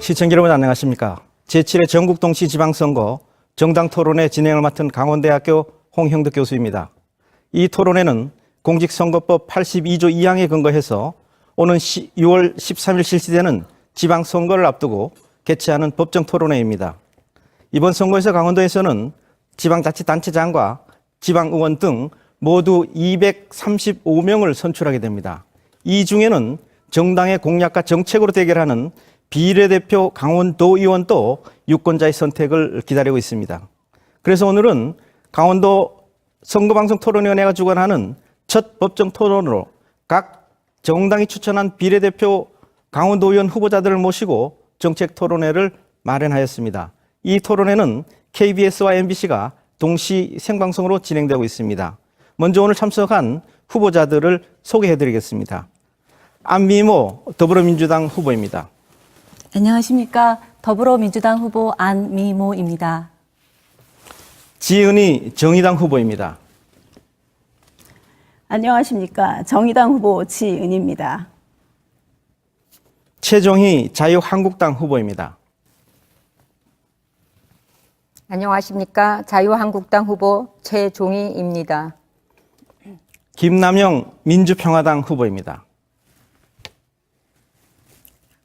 시청자 여러분 안녕하십니까? 제7회 전국동시 지방선거 정당 토론회 진행을 맡은 강원대학교 홍형덕 교수입니다. 이 토론회는 공직선거법 82조 2항에 근거해서 오는 6월 13일 실시되는 지방선거를 앞두고 개최하는 법정 토론회입니다. 이번 선거에서 강원도에서는 지방자치단체장과 지방의원 등 모두 235명을 선출하게 됩니다. 이 중에는 정당의 공약과 정책으로 대결하는 비례대표 강원도의원도 유권자의 선택을 기다리고 있습니다. 그래서 오늘은 강원도 선거방송 토론위원회가 주관하는 첫 법정 토론으로 각 정당이 추천한 비례대표 강원도의원 후보자들을 모시고 정책 토론회를 마련하였습니다. 이 토론회는 KBS와 MBC가 동시 생방송으로 진행되고 있습니다. 먼저 오늘 참석한 후보자들을 소개해드리겠습니다. 안미모 더불어민주당 후보입니다. 안녕하십니까. 더불어민주당 후보 안미모입니다. 지은희 정의당 후보입니다. 안녕하십니까. 정의당 후보 지은희입니다. 최종희 자유한국당 후보입니다. 안녕하십니까. 자유한국당 후보 최종희입니다. 김남영 민주평화당 후보입니다.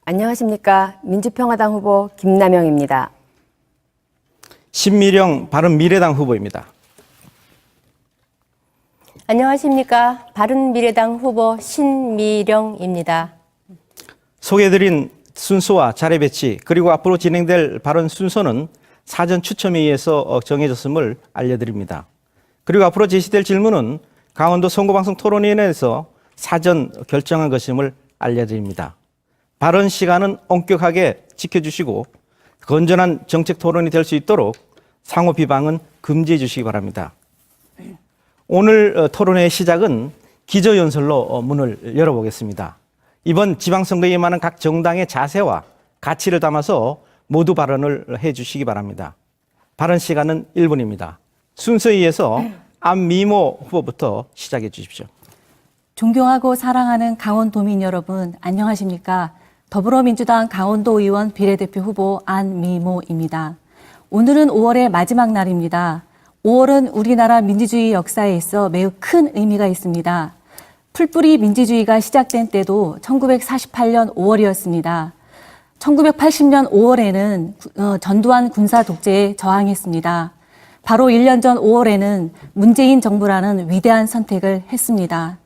안녕하십니까. 민주평화당 후보 김남영입니다. 신미령 바른미래당 후보입니다. 안녕하십니까. 바른미래당 후보 신미령입니다. 소개해드린 순서와 자리 배치 그리고 앞으로 진행될 발언 순서는 사전 추첨에 의해서 정해졌음을 알려드립니다. 그리고 앞으로 제시될 질문은 강원도 선거방송 토론위원회에서 사전 결정한 것임을 알려드립니다. 발언 시간은 엄격하게 지켜주시고 건전한 정책 토론이 될 수 있도록 상호 비방은 금지해 주시기 바랍니다. 오늘 토론회의 시작은 기저연설로 문을 열어보겠습니다. 이번 지방선거에 임하는 각 정당의 자세와 가치를 담아서 모두 발언을 해 주시기 바랍니다. 발언 시간은 1분입니다. 순서에 의해서 안미모 후보부터 시작해 주십시오. 존경하고 사랑하는 강원도민 여러분, 안녕하십니까. 더불어민주당 강원도의원 비례대표 후보 안미모입니다. 오늘은 5월의 마지막 날입니다. 5월은 우리나라 민주주의 역사에 있어 매우 큰 의미가 있습니다. 풀뿌리 민주주의가 시작된 때도 1948년 5월이었습니다. 1980년 5월에는 전두환 군사 독재에 저항했습니다. 바로 1년 전 5월에는 문재인 정부라는 위대한 선택을 했습니다.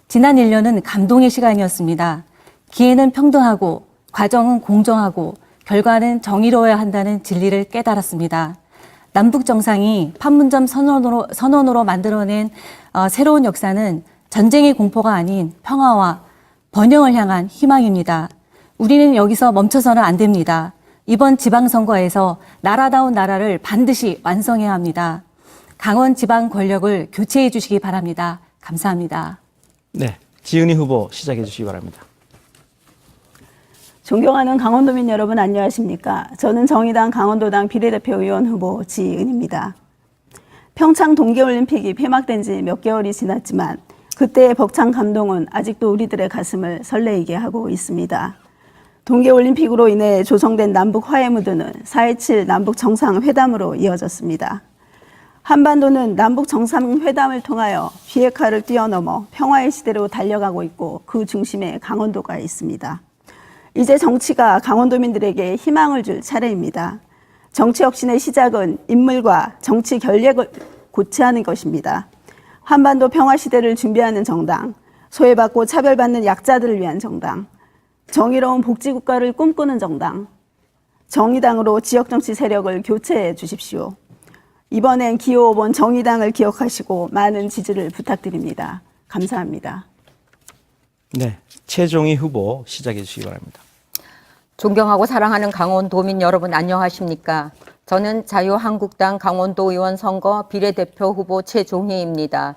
지난 1년은 감동의 시간이었습니다. 기회는 평등하고 과정은 공정하고 결과는 정의로워야 한다는 진리를 깨달았습니다. 남북 정상이 판문점 선언으로 만들어낸 새로운 역사는 전쟁의 공포가 아닌 평화와 번영을 향한 희망입니다. 우리는 여기서 멈춰서는 안 됩니다. 이번 지방선거에서 나라다운 나라를 반드시 완성해야 합니다. 강원 지방 권력을 교체해 주시기 바랍니다. 감사합니다. 네, 지은희 후보 시작해 주시기 바랍니다. 존경하는 강원도민 여러분 안녕하십니까. 저는 정의당 강원도당 비례대표 의원 후보 지은희입니다. 평창 동계올림픽이 폐막된 지 몇 개월이 지났지만 그때의 벅찬 감동은 아직도 우리들의 가슴을 설레이게 하고 있습니다. 동계올림픽으로 인해 조성된 남북 화해 무드는 4.27 남북 정상회담으로 이어졌습니다. 한반도는 남북 정상회담을 통하여 비핵화를 뛰어넘어 평화의 시대로 달려가고 있고 그 중심에 강원도가 있습니다. 이제 정치가 강원도민들에게 희망을 줄 차례입니다. 정치 혁신의 시작은 인물과 정치 결례를 고치하는 것입니다. 한반도 평화 시대를 준비하는 정당, 소외받고 차별받는 약자들을 위한 정당, 정의로운 복지국가를 꿈꾸는 정당, 정의당으로 지역정치 세력을 교체해 주십시오. 이번엔 기호 5번 정의당을 기억하시고 많은 지지를 부탁드립니다. 감사합니다. 네, 최종희 후보 시작해 주시기 바랍니다. 존경하고 사랑하는 강원도민 여러분 안녕하십니까. 저는 자유한국당 강원도의원 선거 비례대표 후보 최종희입니다.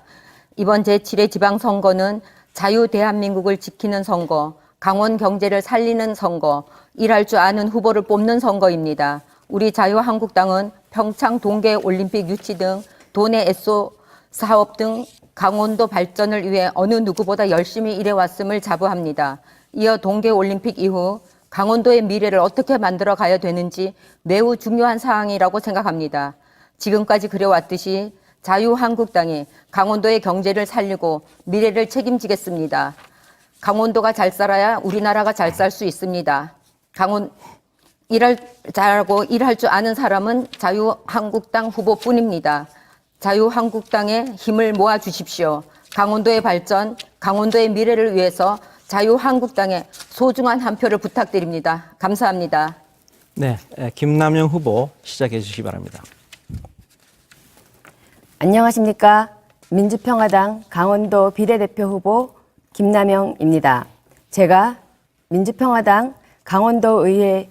이번 제7회 지방선거는 자유 대한민국을 지키는 선거, 강원 경제를 살리는 선거, 일할 줄 아는 후보를 뽑는 선거입니다. 우리 자유한국당은 평창 동계올림픽 유치 등 도내 에소 사업 등 강원도 발전을 위해 어느 누구보다 열심히 일해왔음을 자부합니다. 이어 동계올림픽 이후 강원도의 미래를 어떻게 만들어 가야 되는지 매우 중요한 사항이라고 생각합니다. 지금까지 그래왔듯이 자유한국당이 강원도의 경제를 살리고 미래를 책임지겠습니다. 강원도가 잘 살아야 우리나라가 잘 살 수 있습니다. 잘하고 일할 줄 아는 사람은 자유한국당 후보뿐입니다. 자유한국당의 힘을 모아 주십시오. 강원도의 발전, 강원도의 미래를 위해서 자유한국당의 소중한 한 표를 부탁드립니다. 감사합니다. 네, 김남영 후보 시작해 주시기 바랍니다. 안녕하십니까. 민주평화당 강원도 비례대표 후보 김남영입니다. 제가 민주평화당 강원도의회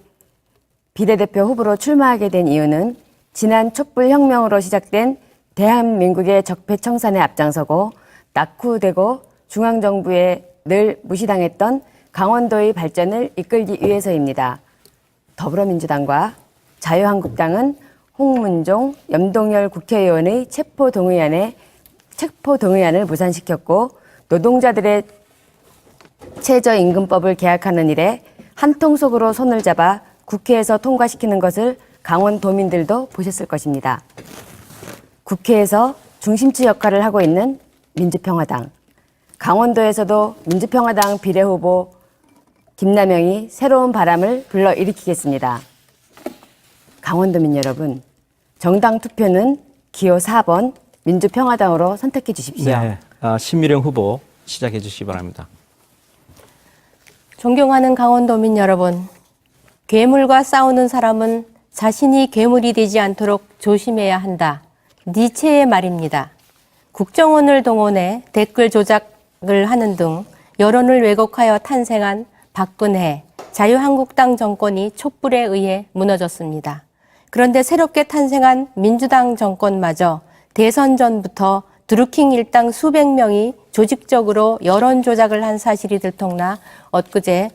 비례대표 후보로 출마하게 된 이유는 지난 촛불혁명으로 시작된 대한민국의 적폐청산에 앞장서고 낙후되고 중앙정부에 늘 무시당했던 강원도의 발전을 이끌기 위해서입니다. 더불어민주당과 자유한국당은 홍문종, 염동열 국회의원의 체포동의안을 무산시켰고 노동자들의 최저임금법을 개혁하는 일에 한통속으로 손을 잡아 국회에서 통과시키는 것을 강원도민들도 보셨을 것입니다. 국회에서 중심지 역할을 하고 있는 민주평화당, 강원도에서도 민주평화당 비례후보 김남영이 새로운 바람을 불러일으키겠습니다. 강원도민 여러분, 정당 투표는 기호 4번 민주평화당으로 선택해 주십시오. 네, 신미령 후보 시작해 주시기 바랍니다. 존경하는 강원도민 여러분, 괴물과 싸우는 사람은 자신이 괴물이 되지 않도록 조심해야 한다. 니체의 말입니다. 국정원을 동원해 댓글 조작을 하는 등 여론을 왜곡하여 탄생한 박근혜, 자유한국당 정권이 촛불에 의해 무너졌습니다. 그런데 새롭게 탄생한 민주당 정권마저 대선 전부터 드루킹 일당 수백 명이 조직적으로 여론 조작을 한 사실이 들통나 엊그제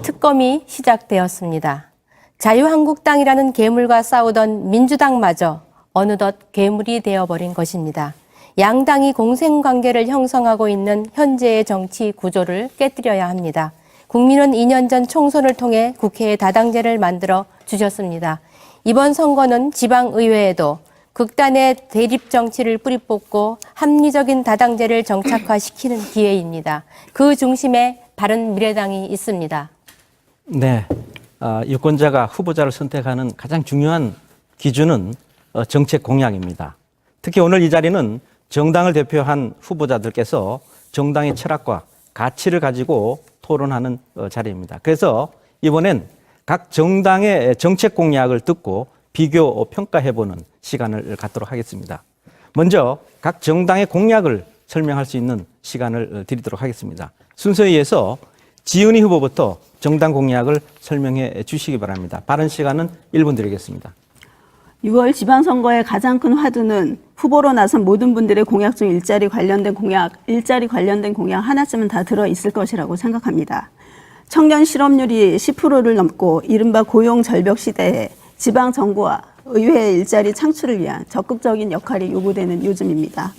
특검이 시작되었습니다. 자유한국당이라는 괴물과 싸우던 민주당마저 어느덧 괴물이 되어버린 것입니다. 양당이 공생관계를 형성하고 있는 현재의 정치 구조를 깨뜨려야 합니다. 국민은 2년 전 총선을 통해 국회에 다당제를 만들어 주셨습니다. 이번 선거는 지방의회에도 극단의 대립 정치를 뿌리뽑고 합리적인 다당제를 정착화시키는 기회입니다. 그 중심에 바른미래당이 있습니다. 네, 유권자가 후보자를 선택하는 가장 중요한 기준은 정책 공약입니다. 특히 오늘 이 자리는 정당을 대표한 후보자들께서 정당의 철학과 가치를 가지고 토론하는 자리입니다. 그래서 이번엔 각 정당의 정책 공약을 듣고 비교 평가해보는 시간을 갖도록 하겠습니다. 먼저 각 정당의 공약을 설명할 수 있는 시간을 드리도록 하겠습니다. 순서에 의해서 지은희 후보부터 정당 공약을 설명해 주시기 바랍니다. 발언 시간은 1분 드리겠습니다. 6월 지방선거의 가장 큰 화두는 후보로 나선 모든 분들의 공약 중 일자리 관련된 공약 하나쯤은 다 들어있을 것이라고 생각합니다. 청년 실업률이 10%를 넘고 이른바 고용 절벽 시대에 지방 정부와 의회의 일자리 창출을 위한 적극적인 역할이 요구되는 요즘입니다.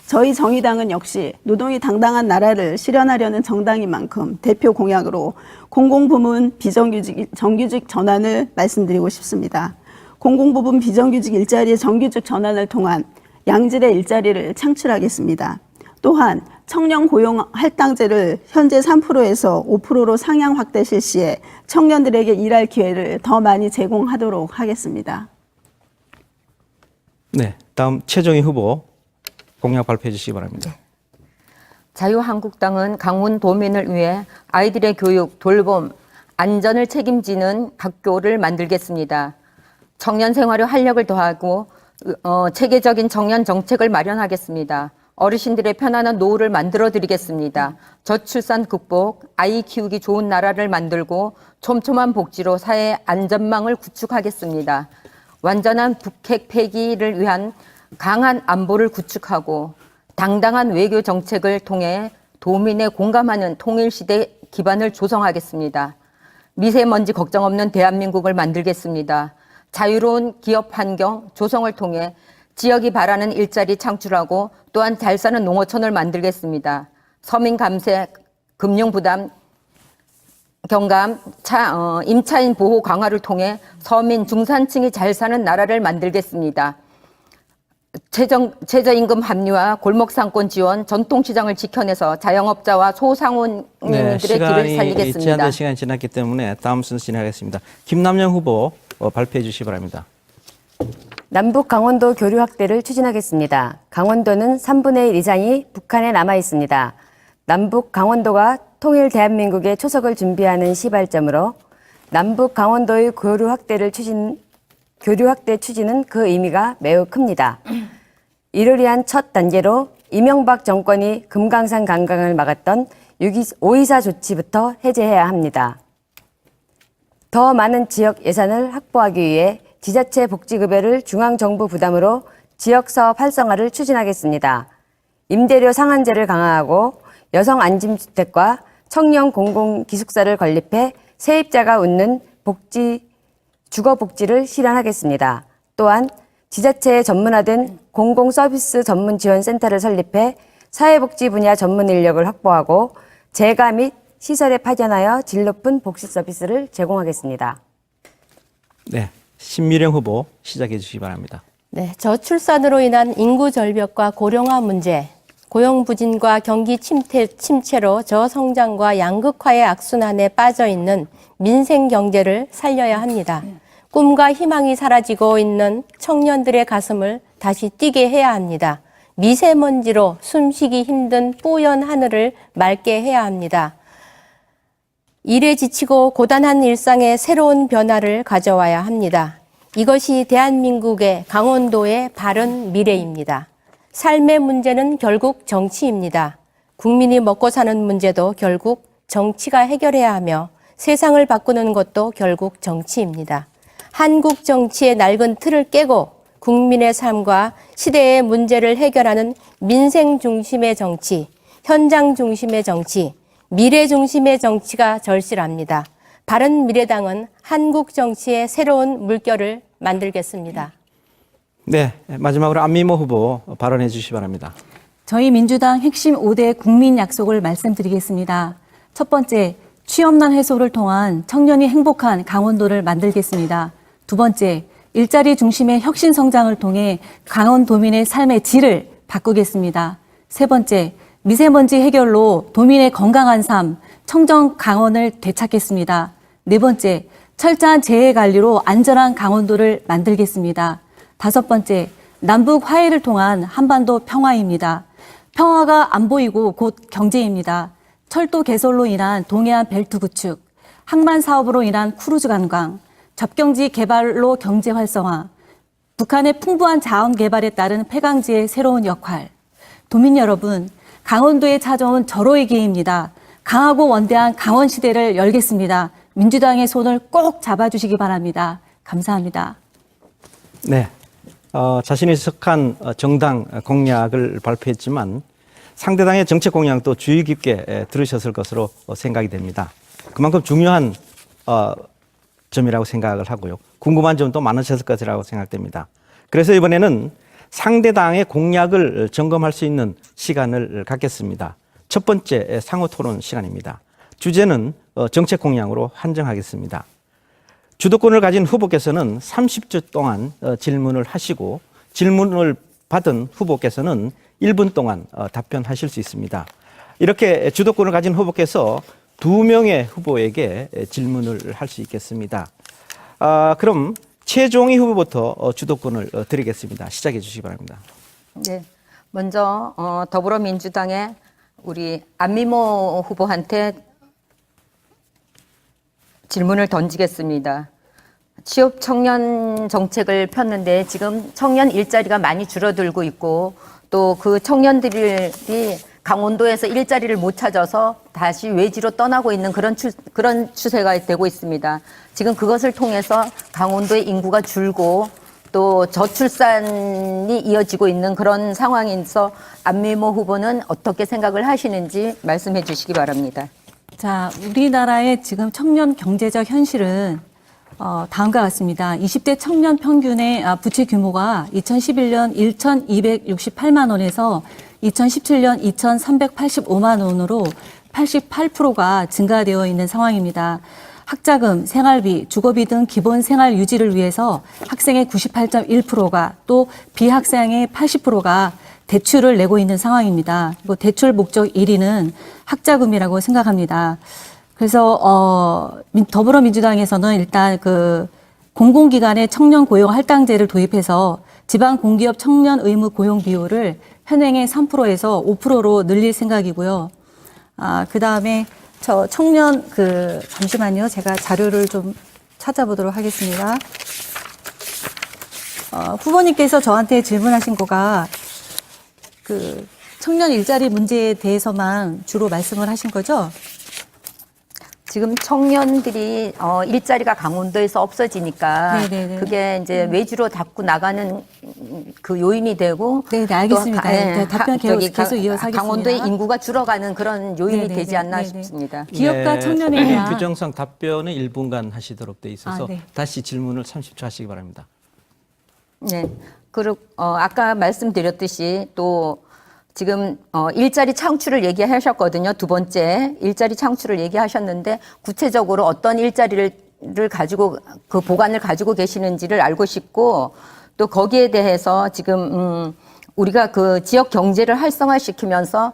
저희 정의당은 역시 노동이 당당한 나라를 실현하려는 정당인 만큼 대표 공약으로 공공부문 정규직 전환을 말씀드리고 싶습니다. 공공부문 비정규직 일자리의 정규직 전환을 통한 양질의 일자리를 창출하겠습니다. 또한 청년 고용 할당제를 현재 3%에서 5%로 상향 확대 실시해 청년들에게 일할 기회를 더 많이 제공하도록 하겠습니다. 네, 다음 최정희 후보 공약 발표해 주시기 바랍니다. 자유한국당은 강원도민을 위해 아이들의 교육, 돌봄, 안전을 책임지는 학교를 만들겠습니다. 청년 생활의 활력을 더하고 체계적인 청년 정책을 마련하겠습니다. 어르신들의 편안한 노후를 만들어 드리겠습니다. 저출산 극복, 아이 키우기 좋은 나라를 만들고 촘촘한 복지로 사회 안전망을 구축하겠습니다. 완전한 북핵 폐기를 위한 강한 안보를 구축하고 당당한 외교 정책을 통해 도민의 공감하는 통일시대 기반을 조성하겠습니다. 미세먼지 걱정 없는 대한민국을 만들겠습니다. 자유로운 기업 환경 조성을 통해 지역이 바라는 일자리 창출하고 또한 잘 사는 농어촌을 만들겠습니다. 서민 감세, 금융 부담 경감, 임차인 보호 강화를 통해 서민 중산층이 잘 사는 나라를 만들겠습니다. 최저임금 합리화, 골목상권 지원, 전통시장을 지켜내서 자영업자와 소상공인들의 길을 살리겠습니다. 제한된 시간이 지났기 때문에 다음 순서 진행하겠습니다. 김남영 후보 발표해 주시기 바랍니다. 남북 강원도 교류 확대를 추진하겠습니다. 강원도는 3분의 1 이상이 북한에 남아 있습니다. 남북 강원도가 통일 대한민국의 초석을 준비하는 시발점으로 남북 강원도의 교류 확대 추진은 그 의미가 매우 큽니다. 이를 위한 첫 단계로 이명박 정권이 금강산 관광을 막았던 5.24 조치부터 해제해야 합니다. 더 많은 지역 예산을 확보하기 위해 지자체 복지급여를 중앙정부 부담으로 지역사업 활성화를 추진하겠습니다. 임대료 상한제를 강화하고 여성 안심주택과 청년 공공기숙사를 건립해 세입자가 웃는 주거복지를 실현하겠습니다. 또한 지자체에 전문화된 공공서비스 전문지원센터를 설립해 사회복지 분야 전문 인력을 확보하고 재가 및 시설에 파견하여 질 높은 복지 서비스를 제공하겠습니다. 네, 신미령 후보 시작해 주시기 바랍니다. 네, 저출산으로 인한 인구 절벽과 고령화 문제, 고용 부진과 경기 침체로 저성장과 양극화의 악순환에 빠져 있는 민생 경제를 살려야 합니다. 꿈과 희망이 사라지고 있는 청년들의 가슴을 다시 뛰게 해야 합니다. 미세먼지로 숨쉬기 힘든 뿌연 하늘을 맑게 해야 합니다. 일에 지치고 고단한 일상에 새로운 변화를 가져와야 합니다. 이것이 대한민국의 강원도의 바른 미래입니다. 삶의 문제는 결국 정치입니다. 국민이 먹고 사는 문제도 결국 정치가 해결해야 하며 세상을 바꾸는 것도 결국 정치입니다. 한국 정치의 낡은 틀을 깨고 국민의 삶과 시대의 문제를 해결하는 민생 중심의 정치, 현장 중심의 정치, 미래 중심의 정치가 절실합니다. 바른미래당은 한국 정치의 새로운 물결을 만들겠습니다. 네, 마지막으로 안미모 후보 발언해 주시기 바랍니다. 저희 민주당 핵심 5대 국민 약속을 말씀드리겠습니다. 첫 번째, 취업난 해소를 통한 청년이 행복한 강원도를 만들겠습니다. 두 번째, 일자리 중심의 혁신 성장을 통해 강원도민의 삶의 질을 바꾸겠습니다. 세 번째, 미세먼지 해결로 도민의 건강한 삶, 청정 강원을 되찾겠습니다. 네 번째, 철저한 재해 관리로 안전한 강원도를 만들겠습니다. 다섯 번째, 남북 화해를 통한 한반도 평화입니다. 평화가 안 보이고 곧 경제입니다. 철도 개설로 인한 동해안 벨트 구축, 항만 사업으로 인한 크루즈 관광, 접경지 개발로 경제 활성화, 북한의 풍부한 자원 개발에 따른 폐광지의 새로운 역할. 도민 여러분, 강원도에 찾아온 절호의 기회입니다. 강하고 원대한 강원 시대를 열겠습니다. 민주당의 손을 꼭 잡아주시기 바랍니다. 감사합니다. 네, 자신이 속한 정당 공약을 발표했지만 상대당의 정책 공약도 주의 깊게 들으셨을 것으로 생각이 됩니다. 그만큼 중요한 점이라고 생각을 하고요. 궁금한 점도 많으셨을 것이라고 생각됩니다. 그래서 이번에는 상대당의 공약을 점검할 수 있는 시간을 갖겠습니다. 첫 번째 상호 토론 시간입니다. 주제는 정책 공약으로 한정하겠습니다. 주도권을 가진 후보께서는 30초 동안 질문을 하시고 질문을 받은 후보께서는 1분 동안 답변하실 수 있습니다. 이렇게 주도권을 가진 후보께서 2명의 후보에게 질문을 할 수 있겠습니다. 그럼 최종희 후보부터 주도권을 드리겠습니다. 시작해 주시기 바랍니다. 네, 먼저 더불어민주당의 우리 안미모 후보한테 질문을 던지겠습니다. 취업 청년 정책을 폈는데 지금 청년 일자리가 많이 줄어들고 있고 또 그 청년들이 강원도에서 일자리를 못 찾아서 다시 외지로 떠나고 있는 그런 추세가 되고 있습니다. 지금 그것을 통해서 강원도의 인구가 줄고 또 저출산이 이어지고 있는 그런 상황에서 안미모 후보는 어떻게 생각을 하시는지 말씀해 주시기 바랍니다. 자, 우리나라의 지금 청년 경제적 현실은 다음과 같습니다. 20대 청년 평균의 부채 규모가 2011년 1,268만 원에서 2017년 2,385만 원으로 88%가 증가되어 있는 상황입니다. 학자금, 생활비, 주거비 등 기본 생활 유지를 위해서 학생의 98.1%가 또 비학생의 80%가 대출을 내고 있는 상황입니다. 대출 목적 1위는 학자금이라고 생각합니다. 그래서 더불어민주당에서는 일단 그 공공기관의 청년 고용 할당제를 도입해서 지방 공기업 청년 의무 고용 비율을 현행의 3%에서 5%로 늘릴 생각이고요. 그다음에 저 청년 잠시만요. 제가 자료를 좀 찾아보도록 하겠습니다. 후보님께서 저한테 질문하신 거가 그 청년 일자리 문제에 대해서만 주로 말씀을 하신 거죠? 지금 청년들이 일자리가 강원도에서 없어지니까 네네네. 그게 이제 외주로 잡고 나가는 그 요인이 되고 네, 알겠습니다. 또 네, 답변 계속 이어서 하겠습니다. 강원도의 인구가 줄어가는 그런 요인이 네네네. 되지 않나 네네. 싶습니다. 기업과 청년에 대한 규정상 답변은 1분간 하시도록 돼 있어서 네. 다시 질문을 30초 하시기 바랍니다. 네. 그리고 아까 말씀드렸듯이 또 지금 일자리 창출을 얘기하셨거든요. 두 번째 일자리 창출을 얘기하셨는데 구체적으로 어떤 일자리를 가지고 그 보관을 가지고 계시는지를 알고 싶고 또 거기에 대해서 지금 우리가 그 지역 경제를 활성화시키면서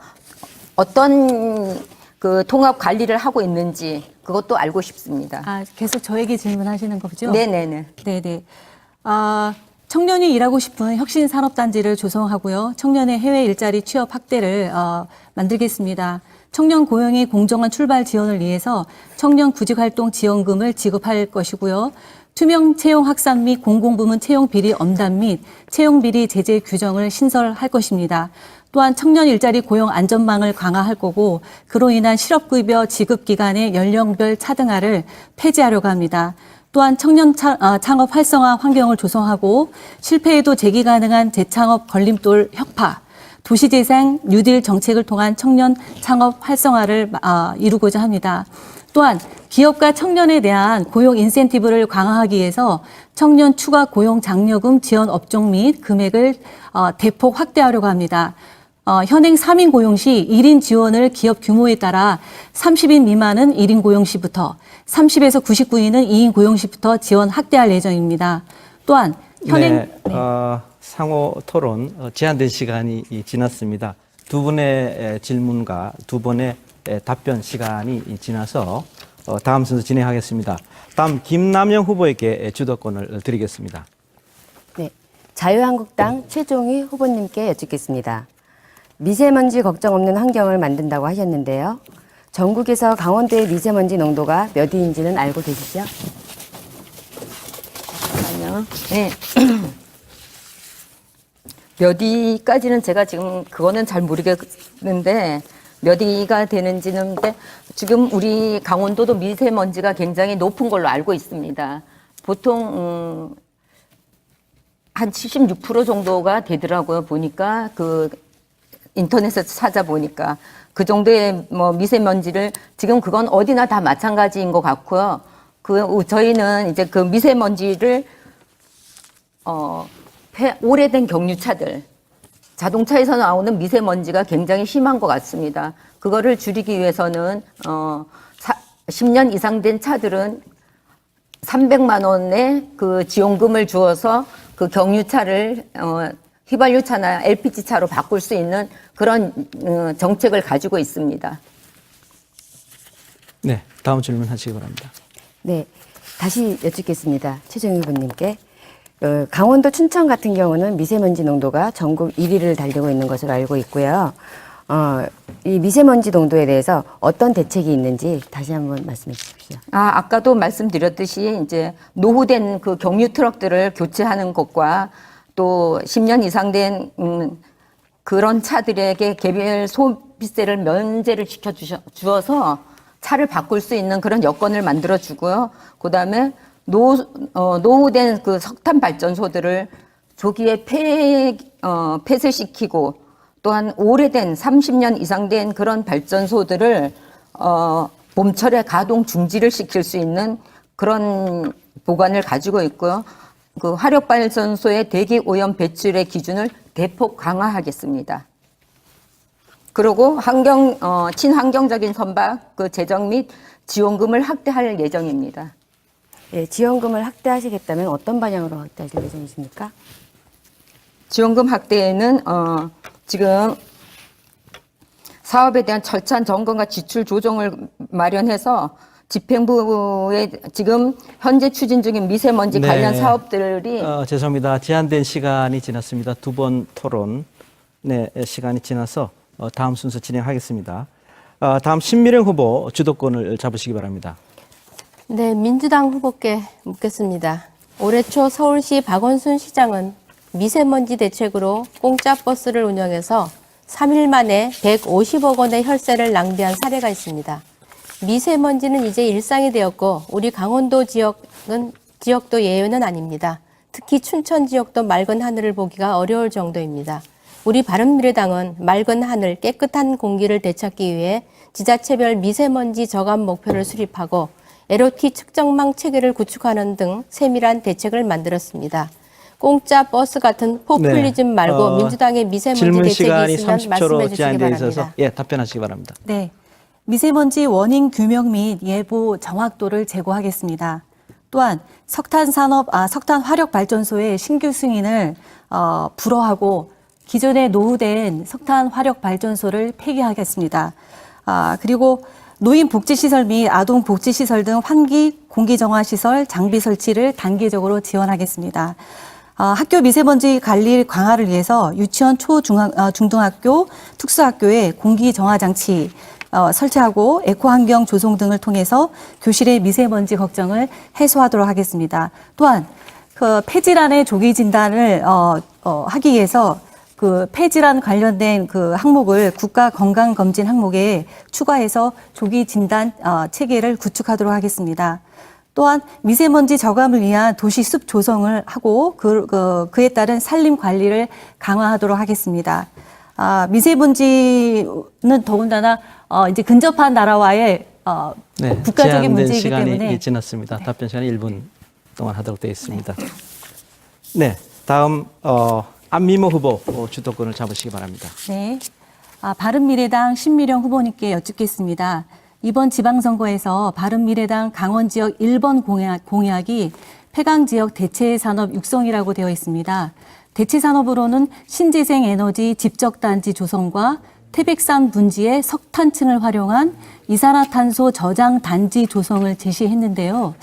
어떤 그 통합 관리를 하고 있는지 그것도 알고 싶습니다. 계속 저에게 질문하시는 거죠? 네네네. 네네. 청년이 일하고 싶은 혁신산업단지를 조성하고요. 청년의 해외 일자리 취업 확대를 만들겠습니다. 청년 고용의 공정한 출발 지원을 위해서 청년 구직활동 지원금을 지급할 것이고요. 투명 채용 확산 및 공공부문 채용 비리 엄단 및 채용 비리 제재 규정을 신설할 것입니다. 또한 청년 일자리 고용 안전망을 강화할 거고 그로 인한 실업급여 지급 기간의 연령별 차등화를 폐지하려고 합니다. 또한 청년 창업 활성화 환경을 조성하고 실패에도 재기 가능한 재창업 걸림돌 혁파, 도시재생 뉴딜 정책을 통한 청년 창업 활성화를 이루고자 합니다. 또한 기업과 청년에 대한 고용 인센티브를 강화하기 위해서 청년 추가 고용 장려금 지원 업종 및 금액을 대폭 확대하려고 합니다. 현행 3인 고용 시 1인 지원을 기업 규모에 따라 30인 미만은 1인 고용 시부터 30에서 99인은 2인 고용 시부터 지원 확대할 예정입니다. 또한 현행 상호 토론 제한된 시간이 지났습니다. 두 분의 질문과 두 분의 답변 시간이 지나서 다음 순서 진행하겠습니다. 다음 김남영 후보에게 주도권을 드리겠습니다. 네, 자유한국당 최종희 후보님께 여쭙겠습니다. 미세먼지 걱정 없는 환경을 만든다고 하셨는데요. 전국에서 강원도의 미세먼지 농도가 몇 위인지는 알고 계시죠? 잠깐만요. 네. 몇 위까지는 제가 지금 그거는 잘 모르겠는데 몇 위가 되는지는 지금 우리 강원도도 미세먼지가 굉장히 높은 걸로 알고 있습니다. 보통 한 76% 정도가 되더라고요. 보니까 그 인터넷에서 찾아보니까 그 정도의 미세먼지를 지금 그건 어디나 다 마찬가지인 것 같고요. 저희는 이제 그 미세먼지를 오래된 경유차들 자동차에서 나오는 미세먼지가 굉장히 심한 것 같습니다. 그거를 줄이기 위해서는 10년 이상 된 차들은 300만 원의 그 지원금을 주어서 그 경유차를 휘발유차나 LPG차로 바꿀 수 있는 그런 정책을 가지고 있습니다. 네, 다음 질문 하시기 바랍니다. 네, 다시 여쭙겠습니다. 최종희 후보님께. 강원도 춘천 같은 경우는 미세먼지 농도가 전국 1위를 달리고 있는 것으로 알고 있고요. 이 미세먼지 농도에 대해서 어떤 대책이 있는지 다시 한번 말씀해 주십시오. 아까도 말씀드렸듯이 이제 노후된 그 경유 트럭들을 교체하는 것과 또 10년 이상 된 그런 차들에게 개별 소비세를 면제를 주어서 차를 바꿀 수 있는 그런 여건을 만들어 주고요. 그다음에 노후된 그 석탄 발전소들을 조기에 폐쇄시키고 또한 오래된 30년 이상 된 그런 발전소들을 봄철에 가동 중지를 시킬 수 있는 그런 보관을 가지고 있고요. 그 화력 발전소의 대기 오염 배출의 기준을 대폭 강화하겠습니다. 그리고 친환경적인 선박 그 재정 및 지원금을 확대할 예정입니다. 예, 지원금을 확대하시겠다면 어떤 방향으로 확대하실 예정이십니까? 지원금 확대에는 지금 사업에 대한 절차한 점검과 지출 조정을 마련해서 집행부에 지금 현재 추진 중인 미세먼지 네. 관련 사업들이 죄송합니다. 제한된 시간이 지났습니다. 두 번 토론 시간이 지나서 다음 순서 진행하겠습니다. 다음 신미령 후보 주도권을 잡으시기 바랍니다. 네, 민주당 후보께 묻겠습니다. 올해 초 서울시 박원순 시장은 미세먼지 대책으로 공짜 버스를 운영해서 3일 만에 150억 원의 혈세를 낭비한 사례가 있습니다. 미세먼지는 이제 일상이 되었고 우리 강원도 지역도 예외는 아닙니다. 특히 춘천 지역도 맑은 하늘을 보기가 어려울 정도입니다. 우리 바른미래당은 맑은 하늘, 깨끗한 공기를 되찾기 위해 지자체별 미세먼지 저감 목표를 수립하고 LOT 측정망 체계를 구축하는 등 세밀한 대책을 만들었습니다. 공짜 버스 같은 포퓰리즘 말고 민주당의 미세먼지 질문 대책이 시간이 있으면 30초로 말씀해 주시기 제한되어 바랍니다. 있어서 답변하시기 바랍니다. 네. 미세먼지 원인 규명 및 예보 정확도를 제고하겠습니다. 또한 석탄 화력 발전소의 신규 승인을 불허하고 기존에 노후된 석탄 화력 발전소를 폐기하겠습니다. 그리고 노인 복지시설 및 아동 복지시설 등 환기 공기 정화 시설 장비 설치를 단계적으로 지원하겠습니다. 학교 미세먼지 관리 강화를 위해서 유치원, 중등학교, 특수학교에 공기 정화 장치 설치하고 에코환경 조성 등을 통해서 교실의 미세먼지 걱정을 해소하도록 하겠습니다. 또한 그 폐질환의 조기 진단을 하기 위해서 그 폐질환 관련된 그 항목을 국가 건강 검진 항목에 추가해서 조기 진단 체계를 구축하도록 하겠습니다. 또한 미세먼지 저감을 위한 도시 숲 조성을 하고 그에 따른 산림 관리를 강화하도록 하겠습니다. 미세먼지는 더군다나 이제 근접한 나라와의 국가적인 제한된 문제이기 시간이 때문에 지났습니다. 답변 시간이 1분 동안 하도록 되어 있습니다. 네, 다음 안미모 후보 주도권을 잡으시기 바랍니다. 네. 바른미래당 신미령 후보님께 여쭙겠습니다. 이번 지방선거에서 바른미래당 강원 지역 1번 공약이 폐강 지역 대체 산업 육성이라고 되어 있습니다. 대체 산업으로는 신재생 에너지 집적단지 조성과 태백산 분지의 석탄층을 활용한 이산화탄소 저장 단지 조성을 제시했는데요.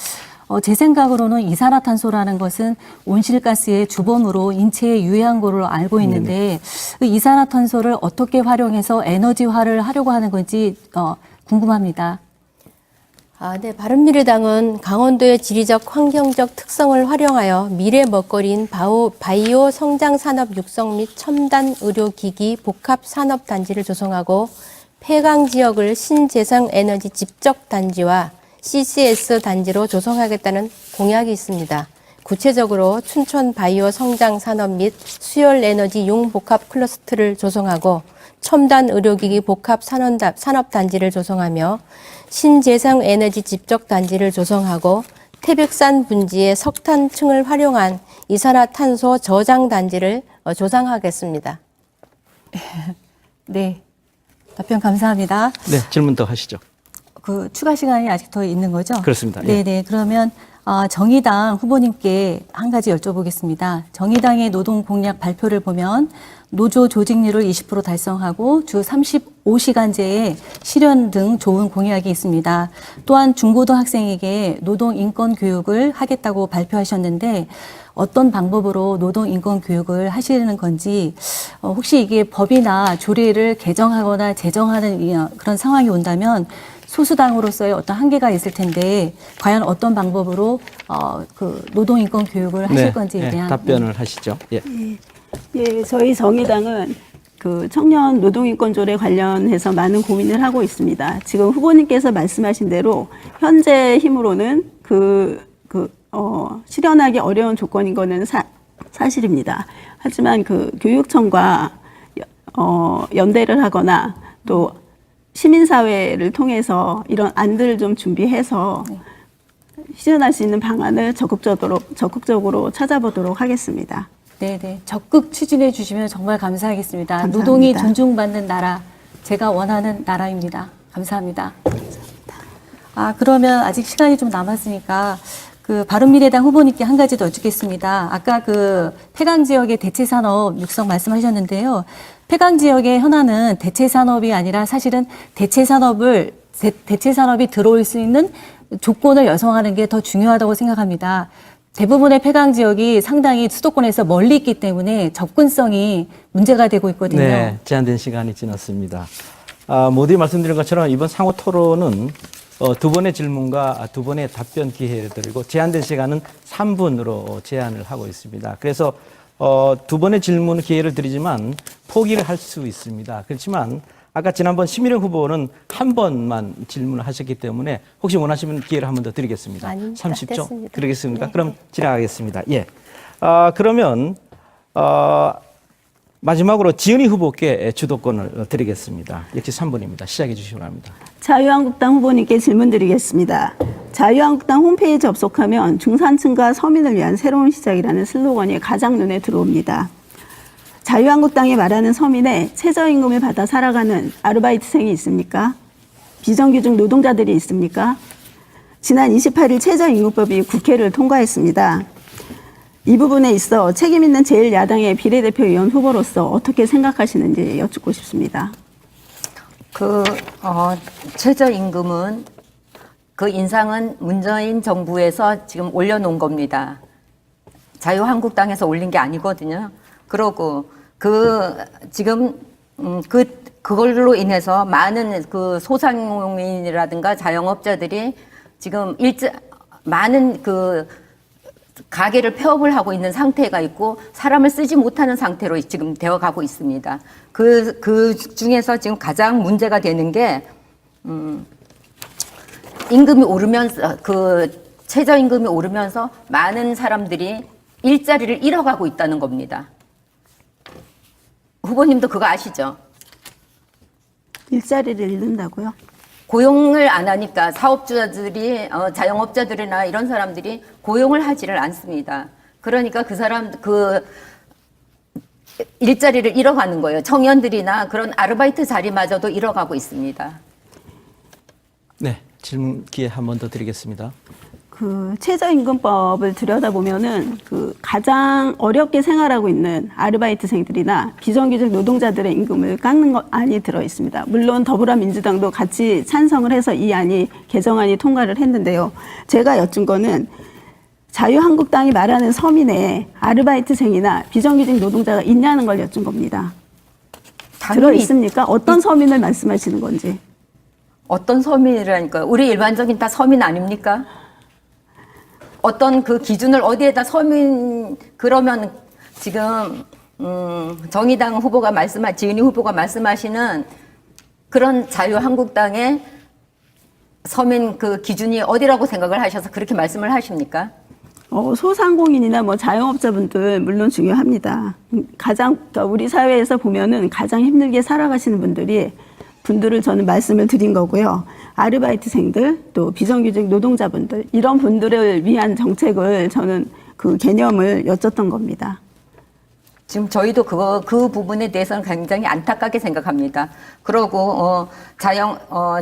제 생각으로는 이산화탄소라는 것은 온실가스의 주범으로 인체에 유해한 거로 알고 있는데 그 이산화탄소를 어떻게 활용해서 에너지화를 하려고 하는 건지 궁금합니다. 네, 바른미래당은 강원도의 지리적 환경적 특성을 활용하여 미래 먹거리인 바이오 성장 산업 육성 및 첨단 의료기기 복합 산업 단지를 조성하고 폐강 지역을 신재생 에너지 집적 단지와 CCS 단지로 조성하겠다는 공약이 있습니다. 구체적으로 춘천 바이오 성장 산업 및 수열 에너지 융복합 클러스터를 조성하고 첨단 의료기기 복합 산업 단지를 조성하며 신재생 에너지 집적 단지를 조성하고 태백산 분지의 석탄층을 활용한 이산화탄소 저장 단지를 조성하겠습니다. 네. 답변 감사합니다. 네, 질문 더 하시죠. 그 추가 시간이 아직 더 있는 거죠? 그렇습니다. 예. 네네. 그러면 정의당 후보님께 한 가지 여쭤보겠습니다. 정의당의 노동 공약 발표를 보면 노조 조직률을 20% 달성하고 주 35시간제의 실현 등 좋은 공약이 있습니다. 또한 중고등학생에게 노동 인권 교육을 하겠다고 발표하셨는데 어떤 방법으로 노동 인권 교육을 하시는 건지 혹시 이게 법이나 조례를 개정하거나 제정하는 그런 상황이 온다면 소수당으로서의 어떤 한계가 있을 텐데 과연 어떤 방법으로 그 노동 인권 교육을 하실 건지에 대한 답변을 하시죠. 예. 예, 저희 정의당은 그 청년 노동인권조례 관련해서 많은 고민을 하고 있습니다. 지금 후보님께서 말씀하신 대로 현재 힘으로는 실현하기 어려운 조건인 거는 사실입니다. 하지만 그 교육청과 연대를 하거나 또 시민사회를 통해서 이런 안들을 좀 준비해서 실현할 수 있는 방안을 적극적으로 찾아보도록 하겠습니다. 네네. 적극 추진해 주시면 정말 감사하겠습니다. 감사합니다. 노동이 존중받는 나라, 제가 원하는 나라입니다. 감사합니다. 그러면 아직 시간이 좀 남았으니까 그 바른미래당 후보님께 한 가지 더 여쭙겠습니다. 아까 그 폐강 지역의 대체 산업 육성 말씀하셨는데요. 폐강 지역의 현안은 대체 산업이 아니라 사실은 대체 산업이 들어올 수 있는 조건을 여성하는 게 더 중요하다고 생각합니다. 대부분의 폐강 지역이 상당히 수도권에서 멀리 있기 때문에 접근성이 문제가 되고 있거든요. 네, 제한된 시간이 지났습니다. 모두 말씀드린 것처럼 이번 상호 토론은 두 번의 질문과 두 번의 답변 기회를 드리고 제한된 시간은 3분으로 제한을 하고 있습니다. 그래서 두 번의 질문 기회를 드리지만 포기를 할 수 있습니다. 그렇지만 아까 지난번 심의령 후보는 한 번만 질문을 하셨기 때문에 혹시 원하시면 기회를 한 번 더 드리겠습니다. 아닙니다. 30초 됐습니다. 드리겠습니까? 네. 그럼 진행하겠습니다. 예. 그러면 마지막으로 지은희 후보께 주도권을 드리겠습니다. 역시 3분입니다. 시작해 주시기 바랍니다. 자유한국당 후보님께 질문 드리겠습니다. 자유한국당 홈페이지 접속하면 중산층과 서민을 위한 새로운 시작이라는 슬로건이 가장 눈에 들어옵니다. 자유한국당이 말하는 서민에 최저임금을 받아 살아가는 아르바이트생이 있습니까? 비정규직 노동자들이 있습니까? 지난 28일 최저임금법이 국회를 통과했습니다. 이 부분에 있어 책임 있는 제1야당의 비례대표 의원 후보로서 어떻게 생각하시는지 여쭙고 싶습니다. 최저임금은 그 인상은 문재인 정부에서 지금 올려놓은 겁니다. 자유한국당에서 올린 게 아니거든요. 그러고 그걸로 인해서 많은 그 소상공인이라든가 자영업자들이 지금 많은 그 가게를 폐업을 하고 있는 상태가 있고 사람을 쓰지 못하는 상태로 지금 되어가고 있습니다. 그 중에서 지금 가장 문제가 되는 게 임금이 오르면서 최저임금이 오르면서 많은 사람들이 일자리를 잃어가고 있다는 겁니다. 후보님도 그거 아시죠? 일자리를 잃는다고요? 고용을 안 하니까 사업주들이 자영업자들이나 이런 사람들이 고용을 하지를 않습니다. 그러니까 그 일자리를 잃어가는 거예요. 청년들이나 그런 아르바이트 자리마저도 잃어가고 있습니다. 네, 질문 기회 한 번 더 드리겠습니다. 그 최저임금법을 들여다보면은 그 가장 어렵게 생활하고 있는 아르바이트생들이나 비정규직 노동자들의 임금을 깎는 안이 들어 있습니다. 물론 더불어민주당도 같이 찬성을 해서 이 안이 개정안이 통과를 했는데요. 제가 여쭌 거는 자유한국당이 말하는 서민의 아르바이트생이나 비정규직 노동자가 있냐는 걸 여쭌 겁니다. 들어 있습니까? 어떤 서민을 말씀하시는 건지. 어떤 서민이라니까요? 우리 일반적인 다 서민 아닙니까? 어떤 그 기준을 어디에다 서민 그러면 지금 정의당 후보가 지은희 후보가 말씀하시는 그런 자유한국당의 서민 그 기준이 어디라고 생각을 하셔서 그렇게 말씀을 하십니까? 소상공인이나 뭐 자영업자분들 물론 중요합니다. 그러니까 우리 사회에서 보면은 가장 힘들게 살아가시는 분들을 저는 말씀을 드린 거고요. 아르바이트생들 또 비정규직 노동자분들 이런 분들을 위한 정책을 저는 그 개념을 여쭸던 겁니다. 지금 저희도 그 부분에 대해서는 굉장히 안타깝게 생각합니다. 그러고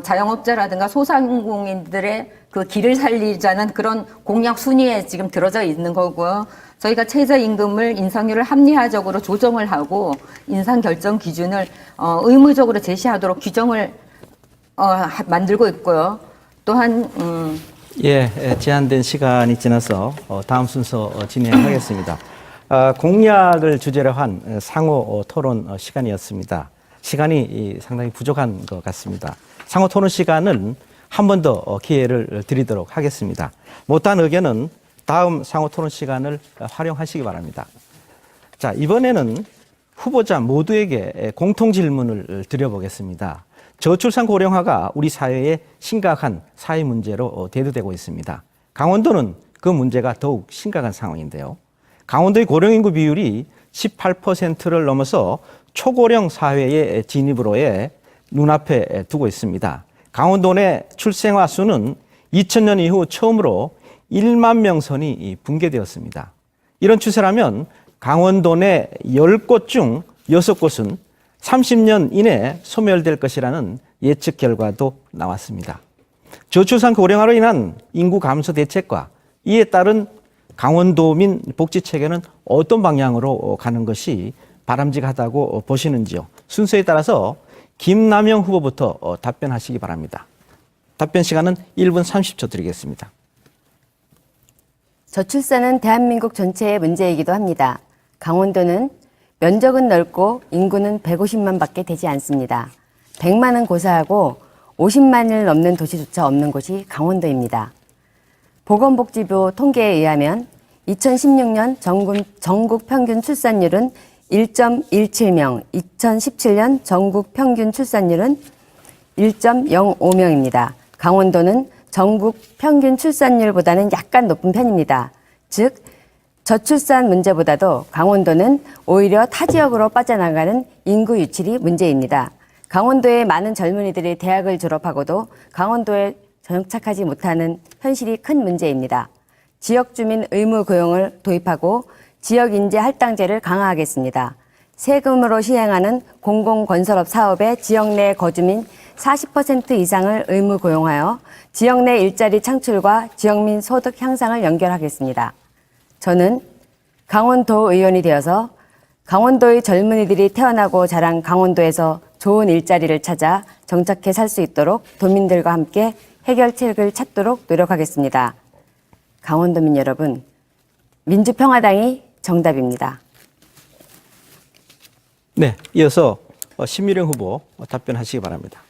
자영업자라든가 소상공인들의 그 길을 살리자는 그런 공약 순위에 지금 들어져 있는 거고요. 저희가 최저임금을 인상률을 합리화적으로 조정을 하고 인상 결정 기준을 의무적으로 제시하도록 규정을 만들고 있고요. 또한 제한된 시간이 지나서 다음 순서 진행하겠습니다. 공약을 주제로 한 상호 토론 시간이었습니다. 시간이 상당히 부족한 것 같습니다. 상호 토론 시간은 한 번 더 기회를 드리도록 하겠습니다. 못한 의견은 다음 상호 토론 시간을 활용하시기 바랍니다. 자, 이번에는 후보자 모두에게 공통 질문을 드려보겠습니다. 저출산 고령화가 우리 사회의 심각한 사회 문제로 대두되고 있습니다. 강원도는 그 문제가 더욱 심각한 상황인데요. 강원도의 고령인구 비율이 18%를 넘어서 초고령 사회의 진입으로의 눈앞에 두고 있습니다. 강원도 내 출생아 수는 2000년 이후 처음으로 1만 명 선이 붕괴되었습니다. 이런 추세라면 강원도 내 10곳 중 6곳은 30년 이내에 소멸될 것이라는 예측 결과도 나왔습니다. 저출산 고령화로 인한 인구 감소 대책과 이에 따른 강원도민 복지 체계는 어떤 방향으로 가는 것이 바람직하다고 보시는지요? 순서에 따라서 김남영 후보부터 답변하시기 바랍니다. 답변 시간은 1분 30초 드리겠습니다. 저출산은 대한민국 전체의 문제이기도 합니다. 강원도는 면적은 넓고 인구는 150만 밖에 되지 않습니다. 100만은 고사하고 50만을 넘는 도시조차 없는 곳이 강원도입니다. 보건복지부 통계에 의하면 2016년 전국 평균 출산율은 1.17명, 2017년 전국 평균 출산율은 1.05명입니다. 강원도는 전국 평균 출산율보다는 약간 높은 편입니다. 즉, 저출산 문제보다도 강원도는 오히려 타 지역으로 빠져나가는 인구 유출이 문제입니다. 강원도의 많은 젊은이들이 대학을 졸업하고도 강원도에 정착하지 못하는 현실이 큰 문제입니다. 지역주민 의무 고용을 도입하고 지역인재 할당제를 강화하겠습니다. 세금으로 시행하는 공공건설업 사업에 지역 내 거주민 40% 이상을 의무 고용하여 지역 내 일자리 창출과 지역민 소득 향상을 연결하겠습니다. 저는 강원도 의원이 되어서 강원도의 젊은이들이 태어나고 자란 강원도에서 좋은 일자리를 찾아 정착해 살 수 있도록 도민들과 함께 해결책을 찾도록 노력하겠습니다. 강원도민 여러분, 민주평화당이 정답입니다. 네, 이어서 신미령 후보 답변하시기 바랍니다.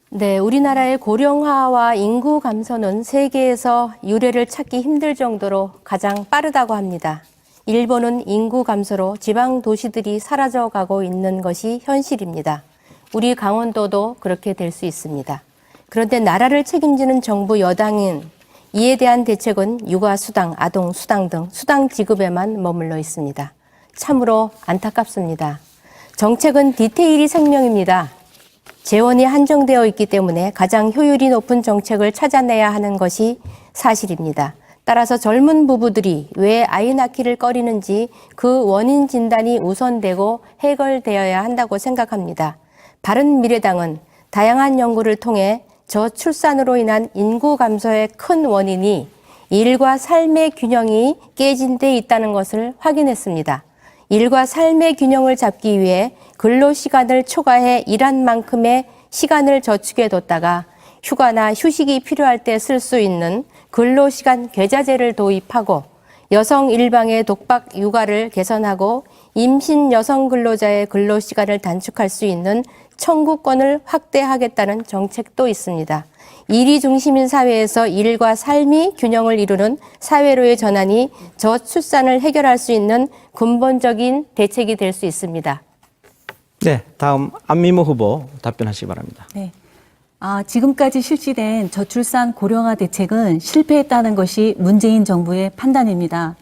네, 우리나라의 고령화와 인구 감소는 세계에서 유례를 찾기 힘들 정도로 가장 빠르다고 합니다. 일본은 인구 감소로 지방 도시들이 사라져가고 있는 것이 현실입니다. 우리 강원도도 그렇게 될 수 있습니다. 그런데 나라를 책임지는 정부 여당은 이에 대한 대책은 육아수당, 아동수당 등 수당 지급에만 머물러 있습니다. 참으로 안타깝습니다. 정책은 디테일이 생명입니다. 재원이 한정되어 있기 때문에 가장 효율이 높은 정책을 찾아내야 하는 것이 사실입니다. 따라서 젊은 부부들이 왜 아이 낳기를 꺼리는지 그 원인 진단이 우선되고 해결되어야 한다고 생각합니다. 바른미래당은 다양한 연구를 통해 저출산으로 인한 인구 감소의 큰 원인이 일과 삶의 균형이 깨진 데 있다는 것을 확인했습니다. 일과 삶의 균형을 잡기 위해 근로시간을 초과해 일한 만큼의 시간을 저축해 뒀다가 휴가나 휴식이 필요할 때 쓸 수 있는 근로시간 계좌제를 도입하고 여성 일방의 독박 육아를 개선하고 임신 여성 근로자의 근로시간을 단축할 수 있는 청구권을 확대하겠다는 정책도 있습니다. 일이 중심인 사회에서 일과 삶이 균형을 이루는 사회로의 전환이 저출산을 해결할 수 있는 근본적인 대책이 될 수 있습니다. 네, 다음 안미모 후보 답변하시기 바랍니다. 네. 지금까지 실시된 저출산 고령화 대책은 실패했다는 것이 문재인 정부의 판단입니다.